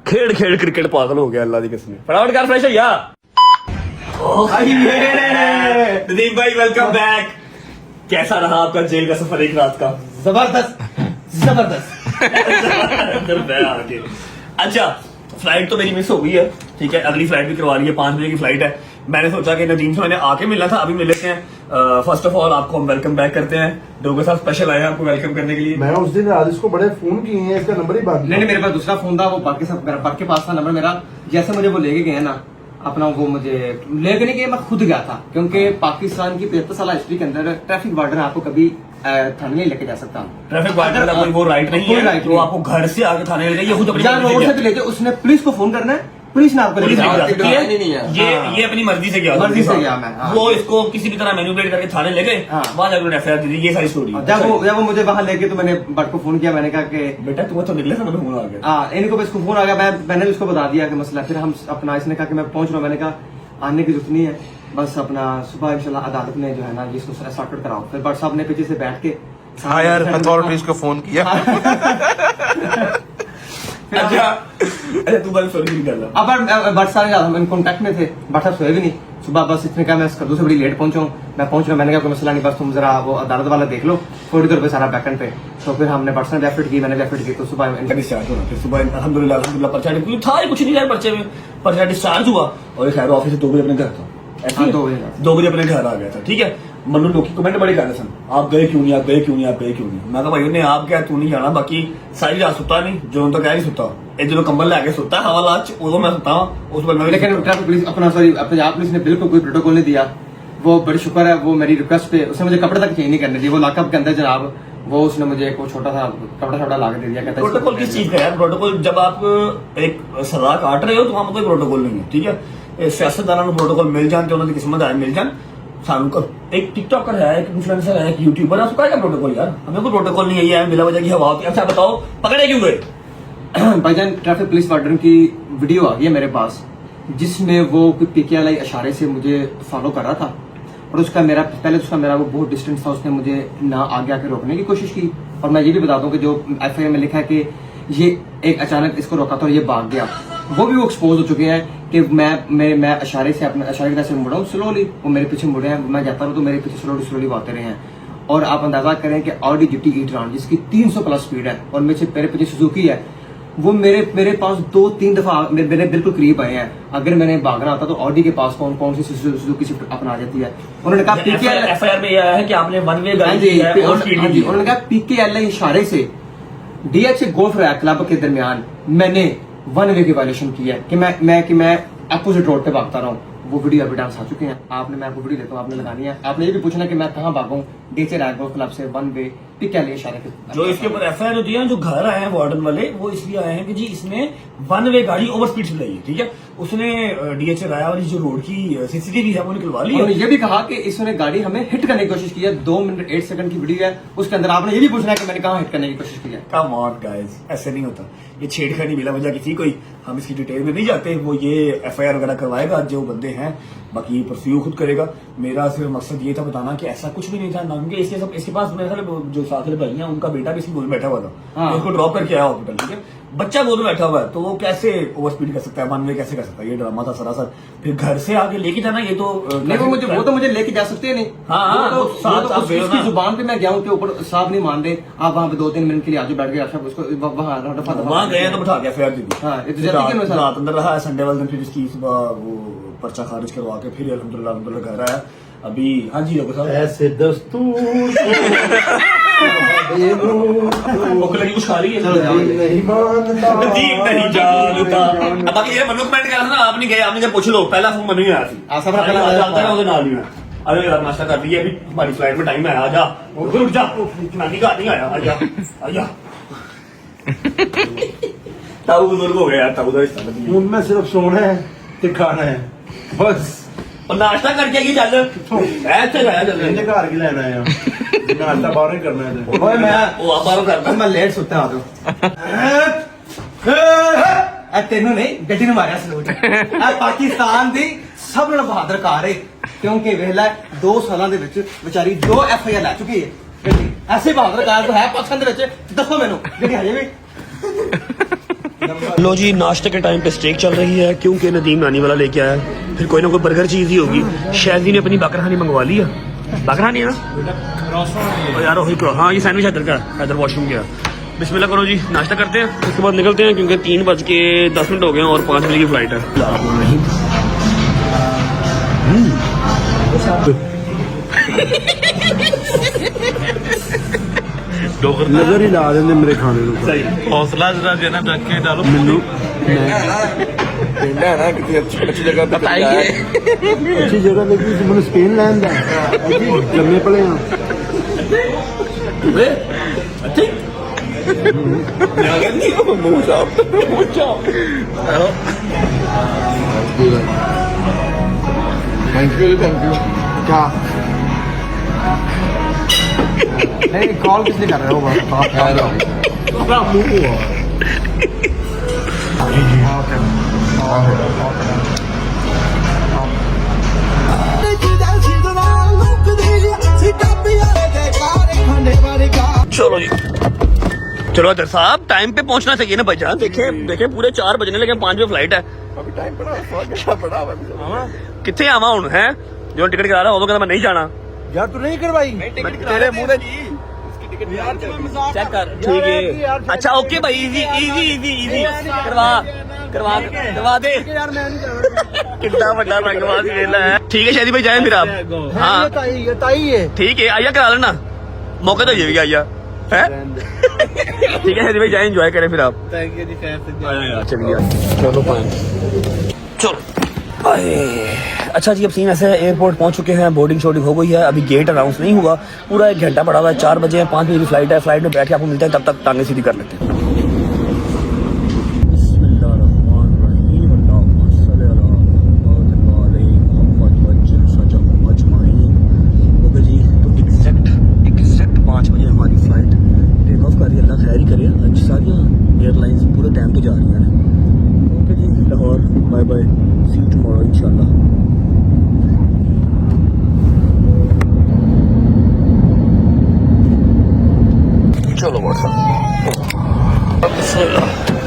खेल खेल क्रिकेट पागल हो गया, अल्लाह की कसम। फटाफट कर फ्रेश हो या। नदीम भाई वेलकम बैक, कैसा रहा आपका जेल का सफर एक रात का? जबरदस्त। अच्छा, फ्लाइट तो मेरी मिस हो गई है, ठीक है, अगली फ्लाइट भी करवा ली है, 5 बजे की फ्लाइट है। मैंने सोचा कि नदीम से मैंने आके मिलना था, अभी मिल लेते हैं। फर्स्ट ऑफ ऑल आपको हम वेलकम बैक करते हैं, डोगर साहब स्पेशल आए हैं आपको वेलकम करने के लिए। मैं उस दिन रात इसको बड़े फोन किए हैं, इसका नंबर ही बाकी नहीं मेरे पास दूसरा फोन था, वो बक के पास था नंबर मेरा। जैसे मुझे वो लेके गए ना अपना, वो मुझे लेके नहीं गए, मैं खुद गया था, क्योंकि पाकिस्तान की 75 साल हिस्ट्री के अंदर ट्रैफिक वार्डन आपको कभी थाने नहीं लेके जा सकता। ट्रैफिक वार्डन का कोई वो राइट नहीं कोई है, राइट वो आपको घर से आके थाने ले जाइए, खुद अपनी जहाँ रोड से ले जाए, उसने पुलिस को फोन करना है, पुलिस ने आपको ले जाना है। ये अपनी मर्जी से गया, मर्जी से गया मैं। वो इसको किसी भी तरह मैनिपुलेट करके थाने ले गए, वहां जाकर एफआईआर दी, ये सारी स्टोरी। जब वो मुझे वहां लेके, तो मैंने बट को फोन किया, मैंने कहा कि बेटा तुम्हें तो निकले था, फोन आ गया। हाँ, इनको इसको फोन आ गया, मैंने उसको बता दिया कि मसला। फिर हम अपना, इसने कहा कि मैं पहुंच रहा हूँ, मैंने कहा आने की जरूरत नहीं है, बस अपना सुबह इंशाल्लाह अदालत में जो है ना इसको सॉर्ट आउट कराओ। फिर बट साहब ने पीछे से बैठ के, हाँ यार अथॉरिटीज को फोन किया। अच्छा तू बस सॉरी कर ला। अब बट साहब हम इन कांटेक्ट में थे, बट साहब सोए भी नहीं सुबह, बस इतने कहा मैं कद्दू से बड़ी लेट पहुंचा हूँ, मैं पहुंच रहा हूँ। मैंने कहा कोई मसला नहीं, बस तुम जरा वो अदालत वाला देख लो, थोड़ी देर पे सारा बैकएंड पे। तो फिर हमने पर्सनल डेफिट की, मैंने डेफिट की, तो सुबह डिस्चार्ज हुआ, फिर सुबह अल्हम्दुलिल्लाह पर्चा था ही कुछ नहीं यार, पर्चे में पर्चा डिस्चार्ज हुआ और खैर ऑफिस से 2 बजे अपने घर था, ऐसे 2 बजे अपने घर आ गया था। ठीक है, मल्लू लोग की कमेंट बड़े कर रहे सन, आप गए क्यों नहीं, आप गए क्यों नहीं, आप गए क्यों नहीं। मैं कहा भाई ने आप क्या, तू नहीं जाना, बाकी सारी रात सुता नहीं, जो तो क्या नहीं सुता, एक जो कंबल लाके सुता है, हवा लाच उदो मैं सुता हूँ उस पर। लेकिन ट्रैफिक पुलिस अपना, सॉरी पंजाब पुलिस ने बिल्कुल कोई प्रोटोकॉल नहीं दिया, वो बड़ी शुक्र है, वो मेरी रिक्वेस्ट पे उसने मुझे कपड़े तक चेंज नहीं करने दिए। वो लॉकअप के अंदर जनाब वो उसने मुझे एक वो छोटा सा कपड़ा छोटा ला के दे दिया, कहता है प्रोटोकॉल किस चीज का है? प्रोटोकॉल जब आप एक सलाह काट रहे हो तो वहां पर कोई प्रोटोकॉल नहीं है, ठीक है। सियासतदानों को प्रोटोकॉल मिल जान तो उन्होंने किस्मत आए मिल जान सानू को। एक टिकटॉकर है, एक इन्फ्लुएंसर है, एक यूट्यूबर है, उसका क्या प्रोटोकॉल यार? हमें कोई प्रोटोकॉल नहीं है, ये बिला वजह की हवा होती है। अच्छा बताओ पकड़े क्यों गए? भाईजान ट्रैफिक पुलिस वार्डन की वीडियो आ गई है मेरे पास, जिसमें वो कोई पीकेएल इशारे से मुझे फॉलो कर रहा था, और उसका मेरा पहले तो उसका मेरा वो बहुत डिस्टेंस था, उसने मुझे ना आगे आके रोकने की कोशिश की। और मैं ये भी बता दूं कि जो एफआईआर में लिखा है कि ये एक अचानक इसको रोका था और ये भाग गया, वो भी वो एक्सपोज हो चुके हैं कि मैं इशारे से अपने इशारे की तरह से मुड़ा हूँ स्लोली, वो मेरे पीछे मुड़े हैं, मैं जाता हूँ तो मेरे पीछे स्लोली वो आते रहे हैं। और आप अंदाजा करें कि ऑडी GT e-tron जिसकी 300 प्लस स्पीड है और मेरे पीछे सुजुकी है, वो मेरे पास 2-3 दफा मेरे बिल्कुल करीब आए हैं। अगर मैंने भागना होता तो ऑडी के पास कौन सी सुजुकी स्विफ्ट अपना जाती है। उन्होंने कहा पीकेएल एफआईआर में यह है कि आपने वन वे गाड़ी दी है और स्पीड दी है। उन्होंने कहा पीकेएल इशारे से DH गोल्फ क्लब के दरमियान मैंने वन वे की वायलेशन की है कि मैं अपोजिट रोड पे भागता रहा हूँ। वो वीडियो अभी डांस आ चुके हैं, मैं आपको वीडियो देता हूँ, आपने लगानी है। आपने ये भी पूछना कि मैं कहाँ भागूं, DH गोल्फ क्लब से वन वे पीकेएल इशारे के। जो इसके ऊपर एफआईआर होती है, जो घर आए हैं वार्डन वाले, वो इसलिए आए हैं कि जी इसने वन वे गाड़ी ओवर स्पीड चलाई है, ठीक है। उसने DH राया वाली जो रोड की सीसीटीवी है वो निकलवा ली। उन्होंने ये भी कहा कि इसने गाड़ी हमें हिट करने की कोशिश की है। 2 मिनट 8 सेकंड की वीडियो है, उसके अंदर आपने ये भी पूछना है कि मैंने कहाँ हिट करने की कोशिश की है। कम ऑन गाइस, ऐसे नहीं होता, ये छेड़खानी बिला वजह की थी कोई। हम इसकी डिटेल में नहीं जाते, वो ये एफआईआर वगैरह करवाएगा जो बंदे हैं, बाकी परस्यू खुद करेगा। मेरा सिर्फ मकसद ये था बताना कि ऐसा कुछ भी नहीं था ना, क्योंकि इसके पास मेरे ख्याल जो साथ वाले भाई हैं उनका बेटा भी इसकी गोद में बैठा हुआ था, हाँ। उसको ड्रॉप करके आया हॉस्पिटल, ठीक है। बच्चा गोद में बैठा हुआ है तो वो कैसे ओवर स्पीड कर सकता है, वन वे कैसे कर सकता है? ये ड्रामा था सरासर। फिर घर से आगे लेके जाना, ये तो नहीं, वो तो मुझे लेके जा सकते हैं नहीं। हाँ, वो वो साथ आप गए हो उसकी ना। जुबान पे मैं गया हूँ के ऊपर साहब नहीं मान रहे, आप वहाँ पे 2-3 मिनट के लिए आजू बैठ गए, अच्छा उसको वहां गए तो बिठा के एफआईआर दी थी। हाँ, ये तो जाती क्यों है सर? रात अंदर रहा है, संडे वाले दिन फिर इसकी सुबह वो पर्चा खारिज करवा के फिर अल्हम्दुलिल्लाह घर आया अभी। हाँ जी लोगों साहब, ऐसे दस्तूर भूख लगी कुछ खा रही है? नहीं मानता, नदीम नहीं जानता। अब बाकी ये मनु कमेंट कर रहा था, आप नहीं गए, आपने जब पूछ लो, पहला फोन मनु ही आया थी। सब पहला आता है उसके नाल ही है। अरे यार नाश्ता कर लिया, अभी हमारी फ्लाइट में टाइम है, आ जा उठ जा, नानी का नहीं आया, आ जा ताऊ बुजुर्ग हो गया यार, ताऊ का रिश्ता नहीं है। उनमें सिर्फ सोना है ते खाना है बस। और नाश्ता करके आइए, चल ऐसे गया चल इन्हें घर की लेना है नाश्ता बाहर ही करना है। ओए मैं वो आप बाहर करता मैं लेट सुत्ता आ जाऊं। तेनों ने गड्डी ने मारिया सलूट। पाकिस्तान दी सब नालों बहादुर कार है, क्योंकि वेला 2 सालों ਦੇ ਵਿੱਚ ਵਿਚਾਰੀ 2 FIR ਲੈ ਚੁੱਕੀ ਹੈ ਗੱਡੀ। ऐसे बहादुर कार तो है पाकिस्तान ਦੇ ਵਿੱਚ, ਦੱਸੋ ਮੈਨੂੰ ਜਿਹੜੀ ਹਜੇ ਵੀ। लो जी, नाश्ते के टाइम पे स्टेक चल रही है क्योंकि नदीम नानी वाला लेके आया है, फिर कोई ना कोई बर्गर चीज ही होगी। शायद ने अपनी बकरहानी मंगवा ली है, बकरहानी है ना यार, वही करो। हाँ, ये सैंडविच हैदर का, हैदर वॉशरूम गया। बिस्मिल्लाह करो जी, नाश्ता करते हैं, उसके बाद निकलते हैं क्योंकि 3:10 हो गए हैं और 5 बजे की फ्लाइट है। नजर ही ला देंगे मेरे खाने को। हौसला जरा देना रख के डालो। मैनू पिंड है ना किसी अच्छी जगह पे अच्छी जगह देखी तो मैंने स्पेन लैंड है जम्मे पड़े हैं। थैंक यू क्या नहीं, कॉल किसने कर रहे हो? चलो जी, चलो अदर साहब, टाइम पे पहुंचना चाहिए ना भाईजान। देखे पूरे 4 बजने लगे, 5 बजे फ्लाइट है। अभी टाइम पड़ा कितने आवा हूं है जो टिकट करा रहा, वो कहता मैं नहीं जाना। यार तू नहीं करवाई तेरे मुंह से जी चेक कर, ठीक है। अच्छा ओके भाई, इजी करवा दे। कितना बड़ा रंगबाज वेला है। ठीक है शादी भाई, जाए फिर आप। हाँ ताई है, ठीक है, आइया करा लेना, मौके तो ये भी आइया है। ठीक है शादी भाई, जाए एंजॉय करें फिर आप। थैंक यू जी। चलिए चलो चलो अच्छा जी, अब सीन ऐसे है, एयरपोर्ट पहुंच चुके हैं, बोर्डिंग शोर्डिंग हो गई है, अभी गेट अनाउंस नहीं हुआ, पूरा 1 घंटा पड़ा हुआ है, 4 बजे 5 बजे की फ्लाइट है, फ्लाइट में बैठ के आपको मिलते हैं, तब तक टांगे सीधी कर लेते हैं। एग्जैक्ट 5 बजे हमारी फ्लाइट टेक ऑफ कर रही है, अल्लाह खैर ही करे, आज सारी एयरलाइंस पूरे टाइम पे जा रही हैं। ओके जी, Lahore bye bye, see you tomorrow इंशाल्लाह। चलो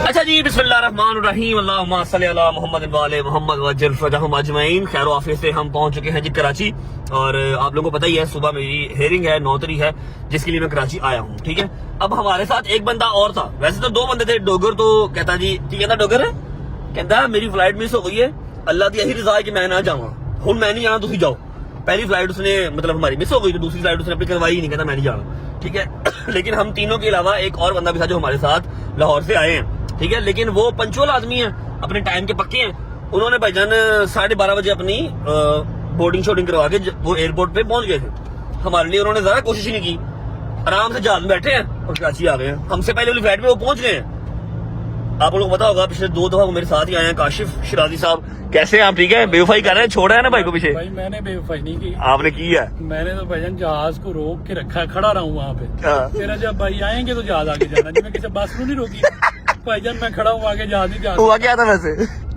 अच्छा जी, बिस्मिल्लाहिर्रहमानिर्रहीम, अल्लाहुम्मा सल्ली अला मुहम्मद वाले मोहम्मद वज्जल फरजहुम अजमईन। खैर आफियत से हम पहुंच चुके हैं जी कराची, और आप लोगों को पता ही है सुबह मेरी हेयरिंग है 9 तारीख है, जिसके लिए मैं कराची आया हूँ। ठीक है, अब हमारे साथ एक बंदा और था, वैसे तो 2 बंदे थे। डोगर तो कहता जी की कहता डोगर है, कहता मेरी फ्लाइट मिस हो गई है, अल्लाह की यही रजा है कि मैं ना जाऊंगा, हूं मैं नहीं जाना, तुम जाओ। पहली फ्लाइट उसने मतलब हमारी मिस हो गई, तो दूसरी फ्लाइट उसने अपनी करवाई ही नहीं, कहता मैं नहीं जाना। ठीक है लेकिन हम तीनों के अलावा एक और बंदा भी था जो हमारे साथ लाहौर से आए हैं। ठीक है, लेकिन वो पंचुअल आदमी है, अपने टाइम के पक्के हैं। उन्होंने भाईजान 12:30 बजे अपनी बोर्डिंग शोर्डिंग करवा के वो एयरपोर्ट पे पहुंच गए थे। हमारे लिए उन्होंने जरा कोशिश ही नहीं की, आराम से जहाज में बैठे हैं और कराची आ गए हैं। हमसे पहले वाली फ्लाइट में वो पहुंच गए हैं। आप लोगों को पता होगा पिछले 2 दफा वो मेरे साथ ही आए हैं। काशिफ शिराजी साहब, कैसे हैं आप? ठीक है, बेवफाई कर रहे हैं, छोड़ा है ना भाई को पीछे? भाई मैंने बेवफाई नहीं की, आपने की है। मैंने तो भाईजान जहाज को रोक के रखा है, खड़ा रहूं वहाँ पे। हाँ। फिर जब भाई आएंगे तो जहाज आगे जाना जी, मैं किसी बस को नहीं रोकी भाईजान, मैं खड़ा हूँ आगे, जहाज ही जहाज। हुआ क्या था वैसे?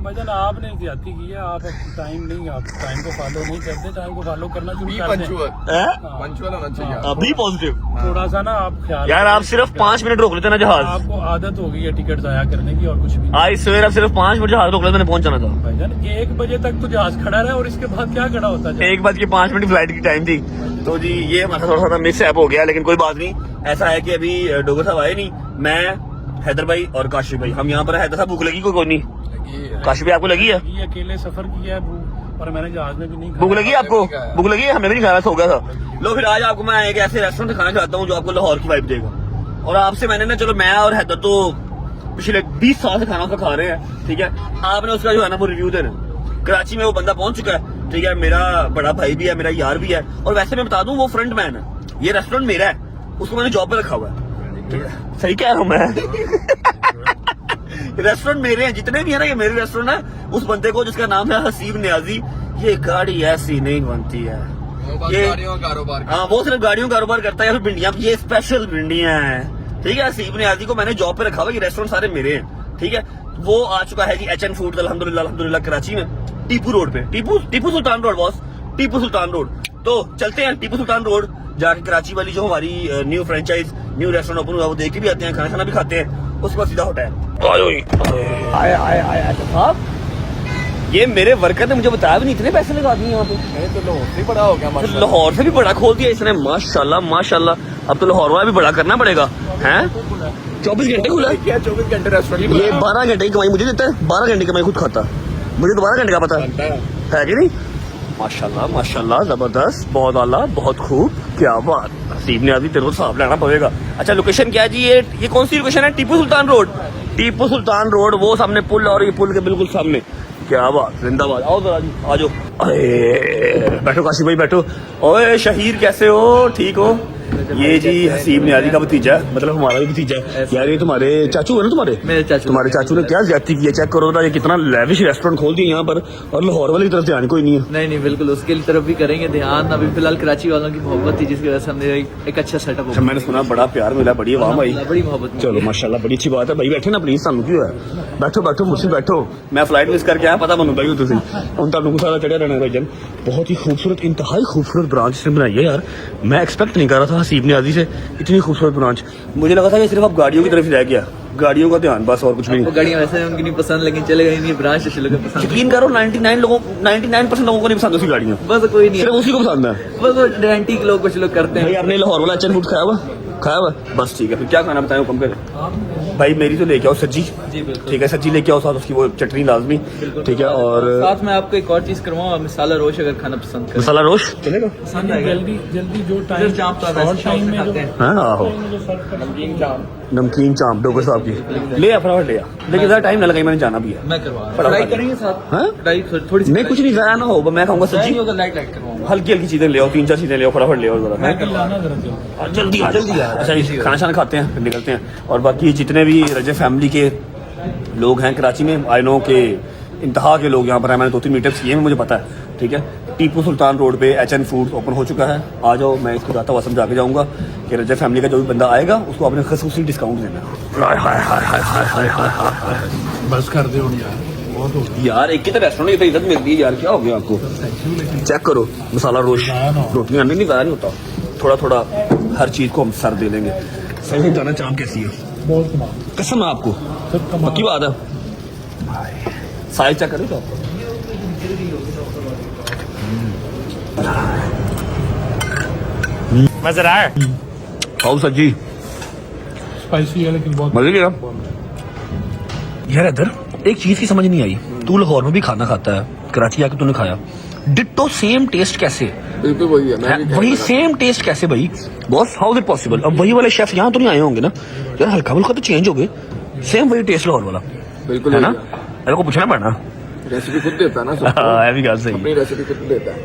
भाईजान आपने ज्यादती की है, आप टाइम नहीं, आप टाइम को फॉलो नहीं करते, टाइम को फॉलो करना शुरू कर दें। पंचुअल होना चाहिए। अभी पॉजिटिव थोड़ा सा ना आप ख्याल यार, आप सिर्फ 5 मिनट रोक लेते ना जहाज। आपको आदत हो गई है टिकट जाया करने की और कुछ भी। आज सवेरे आप सिर्फ 5 मिनट जहाज रोक लेते, मैंने पहुंच जाना था। भाईजान 1 बजे तक तो जहाज खड़ा रहा और इसके बाद क्या खड़ा होता है? 1:05 फ्लाइट की टाइम थी। तो जी ये हमारा थोड़ा सा मिस ऐप हो गया, लेकिन कोई बात नहीं। ऐसा है कि अभी डोगर साहब आए नहीं, मैं हैदर भाई और काशिफ भाई हम यहाँ पर। हैदर साहब भूख लगी? कोई नहीं। काशिफ भाई आपको लगी है? ये अकेले सफर किया है और मैंने जहाज में भी नहीं खाया। भूख लगी है आपको? भूख लगी है? हमने भी नहीं खाया, सो गया था। लो फिर आज आपको मैं एक ऐसे रेस्टोरेंट खाना चाहता हूँ जो आपको लाहौर की वाइब देगा। और आपसे मैंने ना, चलो मैं और हैदर तो पिछले 20 साल से खाना उसका खा रहे हैं। ठीक है, आपने उसका जो है ना वो रिव्यू देना। कराची में वो बंदा पहुंच चुका है। ठीक है, मेरा बड़ा भाई भी है, मेरा यार भी है, और वैसे मैं बता दूं वो फ्रंट मैन है। ये रेस्टोरेंट मेरा है, उसको मैंने जॉब पे रखा हुआ है। सही कह रहा हूँ मैं? रेस्टोरेंट मेरे हैं, जितने भी है ना ये मेरे रेस्टोरेंट है। उस बंदे को जिसका नाम है हसीब नियाजी, ये गाड़ी ऐसी नहीं बनती है, ये गाड़ियों का कारोबार। हाँ, वो सिर्फ गाड़ियों का कारोबार करता है या फिर भिंडियां, ये स्पेशल भिंडियां हैं। ठीक है, हसीब नियाजी को मैंने जॉब पे रखा हुआ, ये रेस्टोरेंट सारे मेरे हैं। ठीक है, वो आ चुका है जी HN फूड अल्हम्दुलिल्लाह कराची में, टीपू रोड पे, Tipu Sultan road boss, Tipu Sultan road. तो चलते हैं टीपू सुल्तान रोड, जाके कराची वाली जो हमारी new franchise new restaurant open हुआ वो देख के भी आते हैं, खाना भी खाते हैं, उसके बाद सीधा होटल। साहब ये मेरे वर्कर ने मुझे बताया भी नहीं, इतने पैसे लगा दिए यहाँ पे। तो लाहौर से बड़ा हो गया माशाल्लाह। लाहौर से भी बड़ा खोल दिया इसने, माशाल्लाह माशाल्लाह। अब तो लाहौर वाला भी बड़ा करना पड़ेगा। हैं 24 घंटे खुला है क्या? 24 घंटे रेस्टोरेंट ये 12 घंटे की कमाई मुझे देता है, 12 घंटे की कमाई खुद खाता, मुझे तो 12 घंटे का पता है कि नहीं? माशाल्लाह माशाल्लाह, जबरदस्त, बहुत आला, बहुत खूब, क्या बात। हसीब ने अभी तेरे को साफ लेना पड़ेगा। अच्छा लोकेशन क्या है जी? ये कौन सी लोकेशन है? टीपू सुल्तान रोड, टीपू सुल्तान रोड, वो सामने पुल और ये पुल के बिल्कुल सामने। क्या बात, जिंदाबाद। आओ जरा जी, आ जाओ। बैठो काशिफ भाई बैठो। ओए शहीर कैसे हो? ठीक हो? ये जी हसीब नियाजी का भतीजा है, मतलब हमारा भी भतीजा है यार। ये तुम्हारे चाचू है ना? तुम्हारे चाचू ने क्या ज्यादती की है? चेक करो ना, ये कितना लेविश रेस्टोरेंट खोल दिया यहाँ पर, और लाहौर वाली तरफ ध्यान कोई नहीं है। नहीं बिल्कुल, उसके तरफ भी करेंगे ध्यान। अभी फिलहाल कराची वालों की मोहब्बत थी, जिसकी वजह से हमने एक अच्छा सेटअप। अच्छा, मैंने सुना बड़ा प्यार मिला, बड़ी वाह भाई, बड़ी मोहब्बत। चलो माशाल्लाह, बड़ी अच्छी बात है भाई। बैठे ना प्लीज, सानू क्यों है? बैठो बैठो, मुझसे बैठो। मैं फ्लाइट मिस करके आया, पता मनु भाई तुम उन तुम सारा चढ़िया रहना भाई जन। बहुत ही खूबसूरत, इंतहाई खूबसूरत ब्रांच से बनाई है यार। मैं एक्सपेक्ट नहीं कर रहा था हसीब नियाजी से इतनी खूबसूरत ब्रांच। मुझे लगा था कि सिर्फ अब गाड़ियों की तरफ ही रह गया, गाड़ियों का ध्यान बस, और कुछ भी नहीं। गाड़ियां वैसे उनकी नहीं पसंद, लेकिन चले गई नहीं ब्रांच अच्छे लोगों को पसंद। यकीन करो 99% लोगों को नहीं पसंद उसकी गाड़ियाँ, बस कोई नहीं, सिर्फ उसी को पसंद है। बस वो डेंटी के लोग कुछ लोग करते हैं। भाई आपने लाहौर वाला HN फूड खाया हुआ? बस ठीक है, फिर क्या खाना बताएं, हुक्म करें। भाई मेरी तो लेके आओ सज्जी, जी बिल्कुल। ठीक है सज्जी लेके आओ, साथ उसकी वो चटनी लाजमी, ठीक है। और साथ में आपको एक और चीज करवाऊँ, मसाला रोश अगर खाना पसंद करें। मसाला रोश चलेगा? पसंद आएगा। जल्दी जल्दी जो इधर टाइम चाप तो आप ऐसे शौक से खाते हैं। हाँ आहो, नमकीन चाप डोगर साहब की ले आ, फटाफट ले आ, लेकिन ज़्यादा टाइम ना लगे, मैंने जाना भी है। मैं करवा रहा हूँ। फटाफट फ्राई ले। करेंगे साथ? हाँ? फ्राई थोड़ी सी नहीं कुछ नहीं, ज़्यादा ना हो, मैं खाऊंगा सब्जी, लाइट लाइट करवाऊंगा। हल्की हल्की चीजें ले आओ, 3-4 चीजें ले आओ, फटाफट ले आओ जरा। लाना जरा जल्दी। जल्दी अच्छा जी, खाना शाना खाते हैं फिर निकलते हैं। और बाकी जितने भी रजब फैमिली के लोग हैं कराची में, आई नो के इंतहा के लोग यहाँ पर हैं, मैंने 2-3 मीटअप्स किए हैं, मुझे पता है, ठीक है। टीपू सुल्तान रोड पे HN फूड ओपन हो चुका है, आ जाओ, मैं इसको जाता हुआ समझा के जाऊँगा कि रजब फैमिली का जो भी बंदा आएगा उसको आपने खसूसी डिस्काउंट देना। बस कर दे यार, बहुत हो गया। यार एक ही तो रेस्टोरेंट इतनी इज्जत मिलती है यार, क्या हो गया आपको? चेक करो मसाला रोश, रोटियाँ नहीं ज़्यादा नहीं होता, थोड़ा थोड़ा हर चीज़ को हम सर दे लेंगे। सही जाना चाम कैसी है? बहुत कमाल, कसम है आपको, सब कमाल। पक्की बात है। साइज चेक करें तो मजा आया? खाओ सज्जी, स्पाइसी है लेकिन बहुत मजे लिया यार। इधर एक चीज की समझ नहीं आई, तू लाहौर में भी खाना खाता है, कराची आके तूने खाया, डिट्टो सेम टेस्ट कैसे? बिल्कुल वही है, वही सेम टेस्ट कैसे भाई? Boss how is it possible? अब वही वाले शेफ यहाँ तो नहीं आए होंगे ना यार, हल्का फुल्का तो चेंज हो गए, सेम वही टेस्ट लाहौर वाला, बिल्कुल है ना? मेरे को पूछना पड़ना, रेसिपी खुद देता है ना, हाँ भी बात सही। अपनी रेसिपी खुद देता है।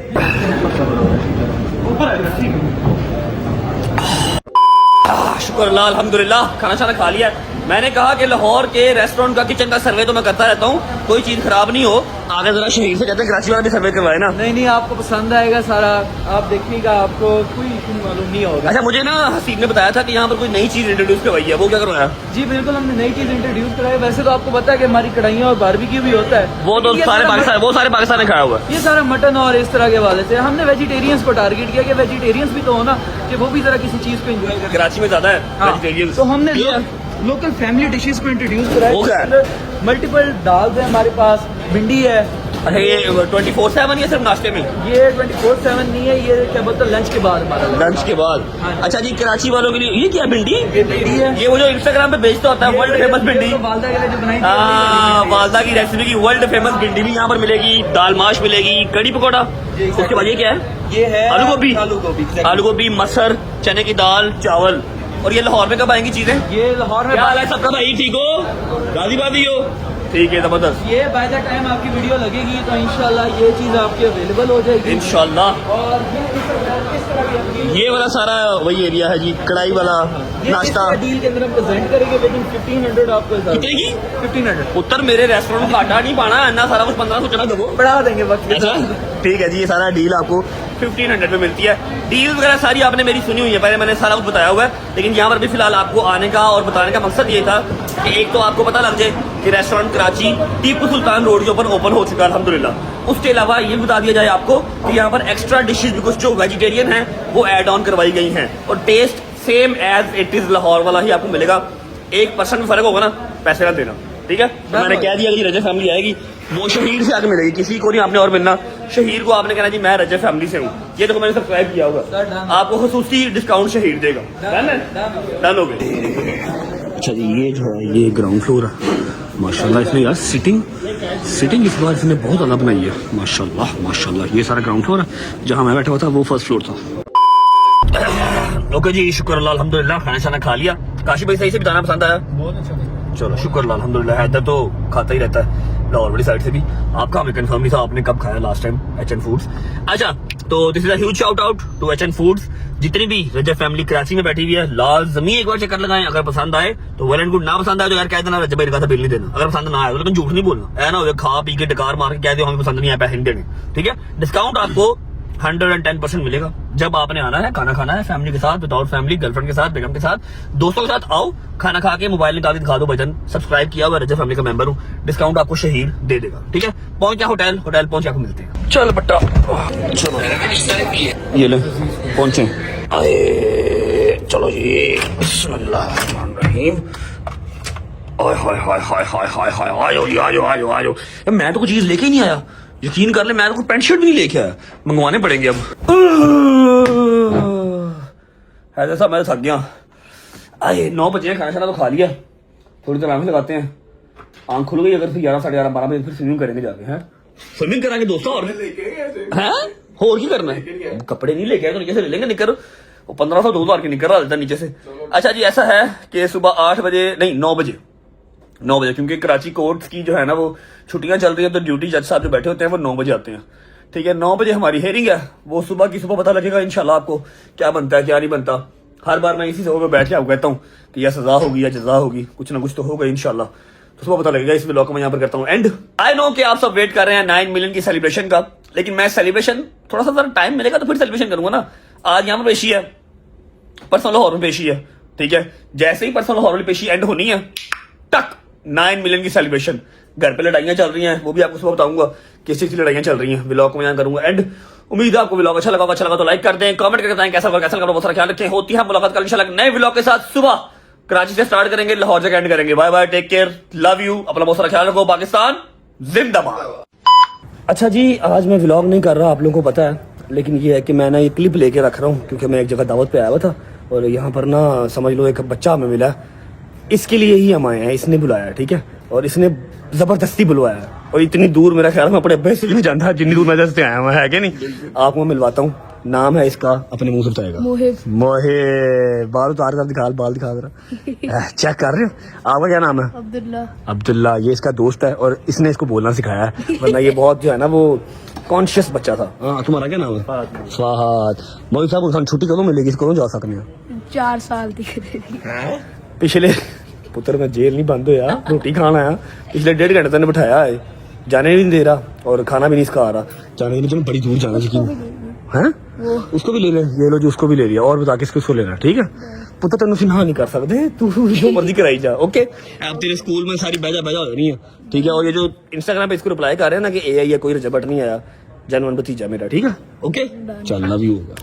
शुक्र अल्लाह अल्हम्दुलिल्लाह, खाना शाना खा लिया। मैंने कहा कि लाहौर के रेस्टोरेंट का किचन का सर्वे तो मैं करता रहता हूँ, कोई चीज खराब नहीं हो। आगे जरा शहीद से कहते हैं कराची वाला भी सर्वे करवाए ना। नहीं नहीं, आपको पसंद आएगा सारा, आप देखिएगा, आपको कोई इशू मालूम नहीं होगा। अच्छा मुझे ना हसीब ने बताया था कि यहाँ पर कोई नई चीज इंट्रोड्यूस करवाई है, वो क्या करवाया? जी बिल्कुल, हमने नई चीज इंट्रोड्यूस कराई। वैसे तो आपको पता है कि हमारी कढ़ाइयाँ और बारबेक्यू भी होता है, वो तो ये सारे सारा पाकिस्तान में खाया हुआ है। ये सारा मटन और इस तरह के वाले से हमने वेजिटेरियंस को टारगेट किया कि वेजिटेरियंस भी तो हो ना, कि वो भी जरा किसी चीज को एंजॉय करें। कराची में ज्यादा है हाँ, वेजिटेरियन, तो हमने लोकल फैमिली डिशेस को इंट्रोड्यूस वो क्या कराया। है? मल्टीपल दाल है हमारे पास, भिंडी है। अच्छा ये 24/7 या सिर्फ नाश्ते में? ये 24/7 नहीं है, ये क्या बोलते हैं लंच के बाद हमारा लंच के बाद। हाँ। अच्छा जी, कराची वालों के लिए ये क्या भिंडी? ये भिंडी है, ये वो जो इंस्टाग्राम पे बेचता होता है, वर्ल्ड फेमस भिंडी। तो वालदा के लिए जो बनाई थी, हाँ, वालदा की रेसिपी की वर्ल्ड फेमस भिंडी भी यहाँ पर मिलेगी, दाल माश मिलेगी, कड़ी पकौड़ा। उसके बाद ये क्या है? ये है आलू गोभी। आलू गोभी, आलू गोभी, मसर, चने की दाल, चावल। और ये लाहौर में कब आएंगी चीजें? ये लाहौर में क्या हाल है सबका भाई, ठीक हो? राजी बाजी हो? ठीक है जबरदस्त, ये बाय द टाइम आपकी वीडियो लगेगी तो इंशाल्लाह ये चीज आपकी अवेलेबल हो जाएगी इंशाल्लाह। और ये इस तरह की आपकी ये वाला सारा वही एरिया है जी, कढ़ाई वाला नाश्ता। डील के अंदर हम प्रेजेंट करेंगे, लेकिन 1500 आपको कितने की? 1500 उत्तर मेरे रेस्टोरेंट में घाटा नहीं पाना, अन्ना सारा कुछ 1500 चला दो। बढ़ा देंगे वक्त के अच्छा साथ। ठीक है जी, ये सारा डील आपको 1500 में मिलती है। डील वगैरह सारी आपने मेरी सुनी हुई है, पहले मैंने सारा कुछ बताया हुआ है, लेकिन यहाँ पर भी फिलहाल आपको आने का और बताने का मकसद ये था कि एक तो आपको पता लग जाए कि रेस्टोरेंट कराची टीपू सुल्तान रोड के ऊपर ओपन हो चुका है अल्हम्दुलिल्लाह। उसके अलावा ये बता दिया जाए आपको कि यहाँ पर एक्स्ट्रा डिशेज भी कुछ जो वेजिटेरियन हैं वो ऐड ऑन करवाई गई हैं, और test same as it is Lahore वाला ही आपको मिलेगा। 1% में फर्क होगा ना, पैसे ना देना, ठीक है? तो मैंने कह दिया कि रजब फैमिली आएगी वो शहीर से आके मिलेगी, किसी को नहीं आपने और मिलना। शहीर को आपने कहना जी मैं रजब फैमिली से हूँ, ये देखो मैंने सब्सक्राइब किया होगा, आपको खसूसी डिस्काउंट शहीर देगा। डन हो गए। अच्छा जी, ये जो है ये ग्राउंड फ्लोर है माशाल्लाह, इसमें यार सिटिंग इस बार इसने बहुत ज़्यादा बनाई है माशाल्लाह माशाल्लाह। ये सारा ग्राउंड फ्लोर है, जहाँ मैं बैठा हुआ था वो फर्स्ट फ्लोर था। ओके जी, शुक्र अल्लाह अल्हम्दुलिल्लाह, खाना शाना खा लिया। काशी भाई सही से बिताना पसंद आया? बहुत अच्छा लगा। चलो शुक्र अल्लाह अल्हम्दुलिल्लाह। हैदर तो खाता ही रहता है लाहौर वाली साइड से भी, आपका हमें कंफर्म नहीं था आपने कब खाया लास्ट टाइम HN फूड्स। अच्छा तो this is a huge shout out to HN foods. जितनी भी रजब फैमिली कराची में बैठी हुई है लाजमी एक बार चक्कर लगाएं, अगर पसंद आए तो वेल एंड गुड, ना पसंद आए तो यार कह देना रजब भाई का बिल नहीं देना, अगर पसंद ना आए तो लेकिन झूठ नहीं बोलना, ऐसा ना हो खा पी के डकार मार के कह दो हमें पसंद नहीं आया पैसे नहीं देने, ठीक है? डिस्काउंट आपको 110% मिलेगा जब आपने आना है, खाना खाना है फैमिली के साथ, विदाउट फैमिली, गर्लफ्रेंड के साथ, बेगम के साथ, दोस्तों के साथ आओ, खाना खा के मोबाइल निकाल के दिखा दो बटन, सब्सक्राइब किया हुआ रजब फैमिली का मेंबर हूँ, डिस्काउंट आपको शहीद दे देगा, ठीक है? पहुंच गया होटल पहुंच आपको मिलते हैं। चल बट्टा चलो ये ले पहुंचे, आए चलो जी, बिस्मिल्लाहिर्रहमानिर्रहीम। हाय हाय हाय हाय हाय हाय हाय, आयो जी आयो आयो आयो। मैं तो कुछ चीज लेके ही नहीं आया, यकीन कर ले, मैं तो कोई पैंट शर्ट भी नहीं लेके आया, मंगवाने पड़ेंगे अब। ऐसा मैं तो थक गया। आए 9 बजे, खाना शाना तो खा लिया, थोड़ी देर आंखें लगाते हैं, आंख खुल गई अगर फिर 11, 11:30, 12 बजे फिर स्विमिंग करेंगे जाके। हैं स्विमिंग कराएंगे दोस्तों, और हैं और की करना है, कपड़े नहीं लेके आए तो नीचे से ले लेंगे निकर, वो 1500 2000 की निकर डालता नीचे से। अच्छा जी ऐसा है कि सुबह 8 बजे नहीं 9 बजे, क्योंकि कराची कोर्ट्स की जो है ना वो छुट्टियां चल रही है, तो ड्यूटी जज साहब जो बैठे होते हैं वो 9 बजे आते हैं, ठीक है। 9 बजे हमारी हेयरिंग है, वो सुबह की सुबह पता लगेगा इंशाल्लाह आपको क्या बनता है क्या नहीं बनता। हर बार मैं इसी जगह पे बैठ के आपको कहता हूँ कि या सजा होगी या जजा होगी, कुछ ना कुछ तो होगा इंशाल्लाह, तो सुबह पता लगेगा। इस व्लॉग को मैं यहाँ पर करता हूँ एंड। आई नो कि आप सब वेट कर रहे हैं 9 मिलियन की सेलिब्रेशन का, लेकिन मैं सेलिब्रेशन थोड़ा सा जरा टाइम मिलेगा तो फिर सेलिब्रेशन करूंगा ना। आज यहाँ पर पेशी है, परसों लाहौर में पेशी है, ठीक है। जैसे ही परसों लाहौर वाली पेशी एंड होनी है, टक 9 मिलियन की सेलिब्रेशन। घर पे लड़ाइयां चल रही हैं, वो भी आपको सुबह बताऊंगा किस चीज की लड़ाइयां चल रही हैं, व्लॉग को मैं यहाँ करूंगा एंड। उम्मीद है आपको व्लॉग अच्छा लगा तो लाइक कर दें, कमेंट करके बताएं कैसा लगा, बहुत सारा ख्याल रखें। होती है मुलाकात कल इंशाल्लाह नए व्लॉग के साथ। सुबह कराची से स्टार्ट करेंगे, लाहौर से एंड करेंगे। Bye bye, take care, love you, अपना बहुत सारा ख्याल रखो, पाकिस्तान जिंदाबाद। अच्छा जी आज मैं व्लॉग नहीं कर रहा, आप लोगों को पता है, लेकिन ये है कि मैं ना ये क्लिप लेके रख रहा हूँ क्योंकि मैं एक जगह दावत पे आया हुआ था और यहाँ पर ना समझ लो एक बच्चा हमें मिला, इसके लिए ही हम आए हैं, इसने बुलाया, ठीक है, और इसने जबरदस्ती बुलवाया है। और इतनी दूर मेरा ख्याल मैं अपने अब्बे से भी नहीं जानता जितनी दूर मैं जैसे आया हुआ है, क्या नहीं। आपको मैं मिलवाता हूँ, नाम है इसका, अपने मुंह से बताएगा। मोहिब, बाल उतार कर दिखा, बाल दिखा जरा, चेक कर रहे हो। आपका क्या नाम है? अब्दुल्ला। ये इसका दोस्त है और इसने इसको बोलना सिखाया है, वरना ये बहुत जो है ना वो कॉन्शियस बच्चा था। हाँ तुम्हारा क्या नाम है? फहद। मोहिब साहब छुट्टी कदों मिलेगी, कदों जा सकते हैं? 4 साल दी पिछले पुत्र मैं जेल नहीं बंद होया, रोटी खाना आया, पिछले 1.5 घंटे तक बिठाया है, जाने नहीं दे रहा और खाना भी नहीं सिखा रहा। जाने के लिए बड़ी दूर जाना चाहिए है, उसको भी ले ले, ये लो जो उसको भी ले लिया, और बता किसको लेना, ठीक है। पुत्र तेन ना नहीं कर सकते, तू जो मर्जी कराई जा, ओके। अब तेरे स्कूल में सारी बैजा हो रही है, ठीक है। और ये जो इंस्टाग्राम पे इसको रिप्लाई कर रहे हैं ना कि AI या कोई रिजल्ट नहीं आया, जनवन भतीजा मेरा, ठीक है, ओके। चलना भी होगा।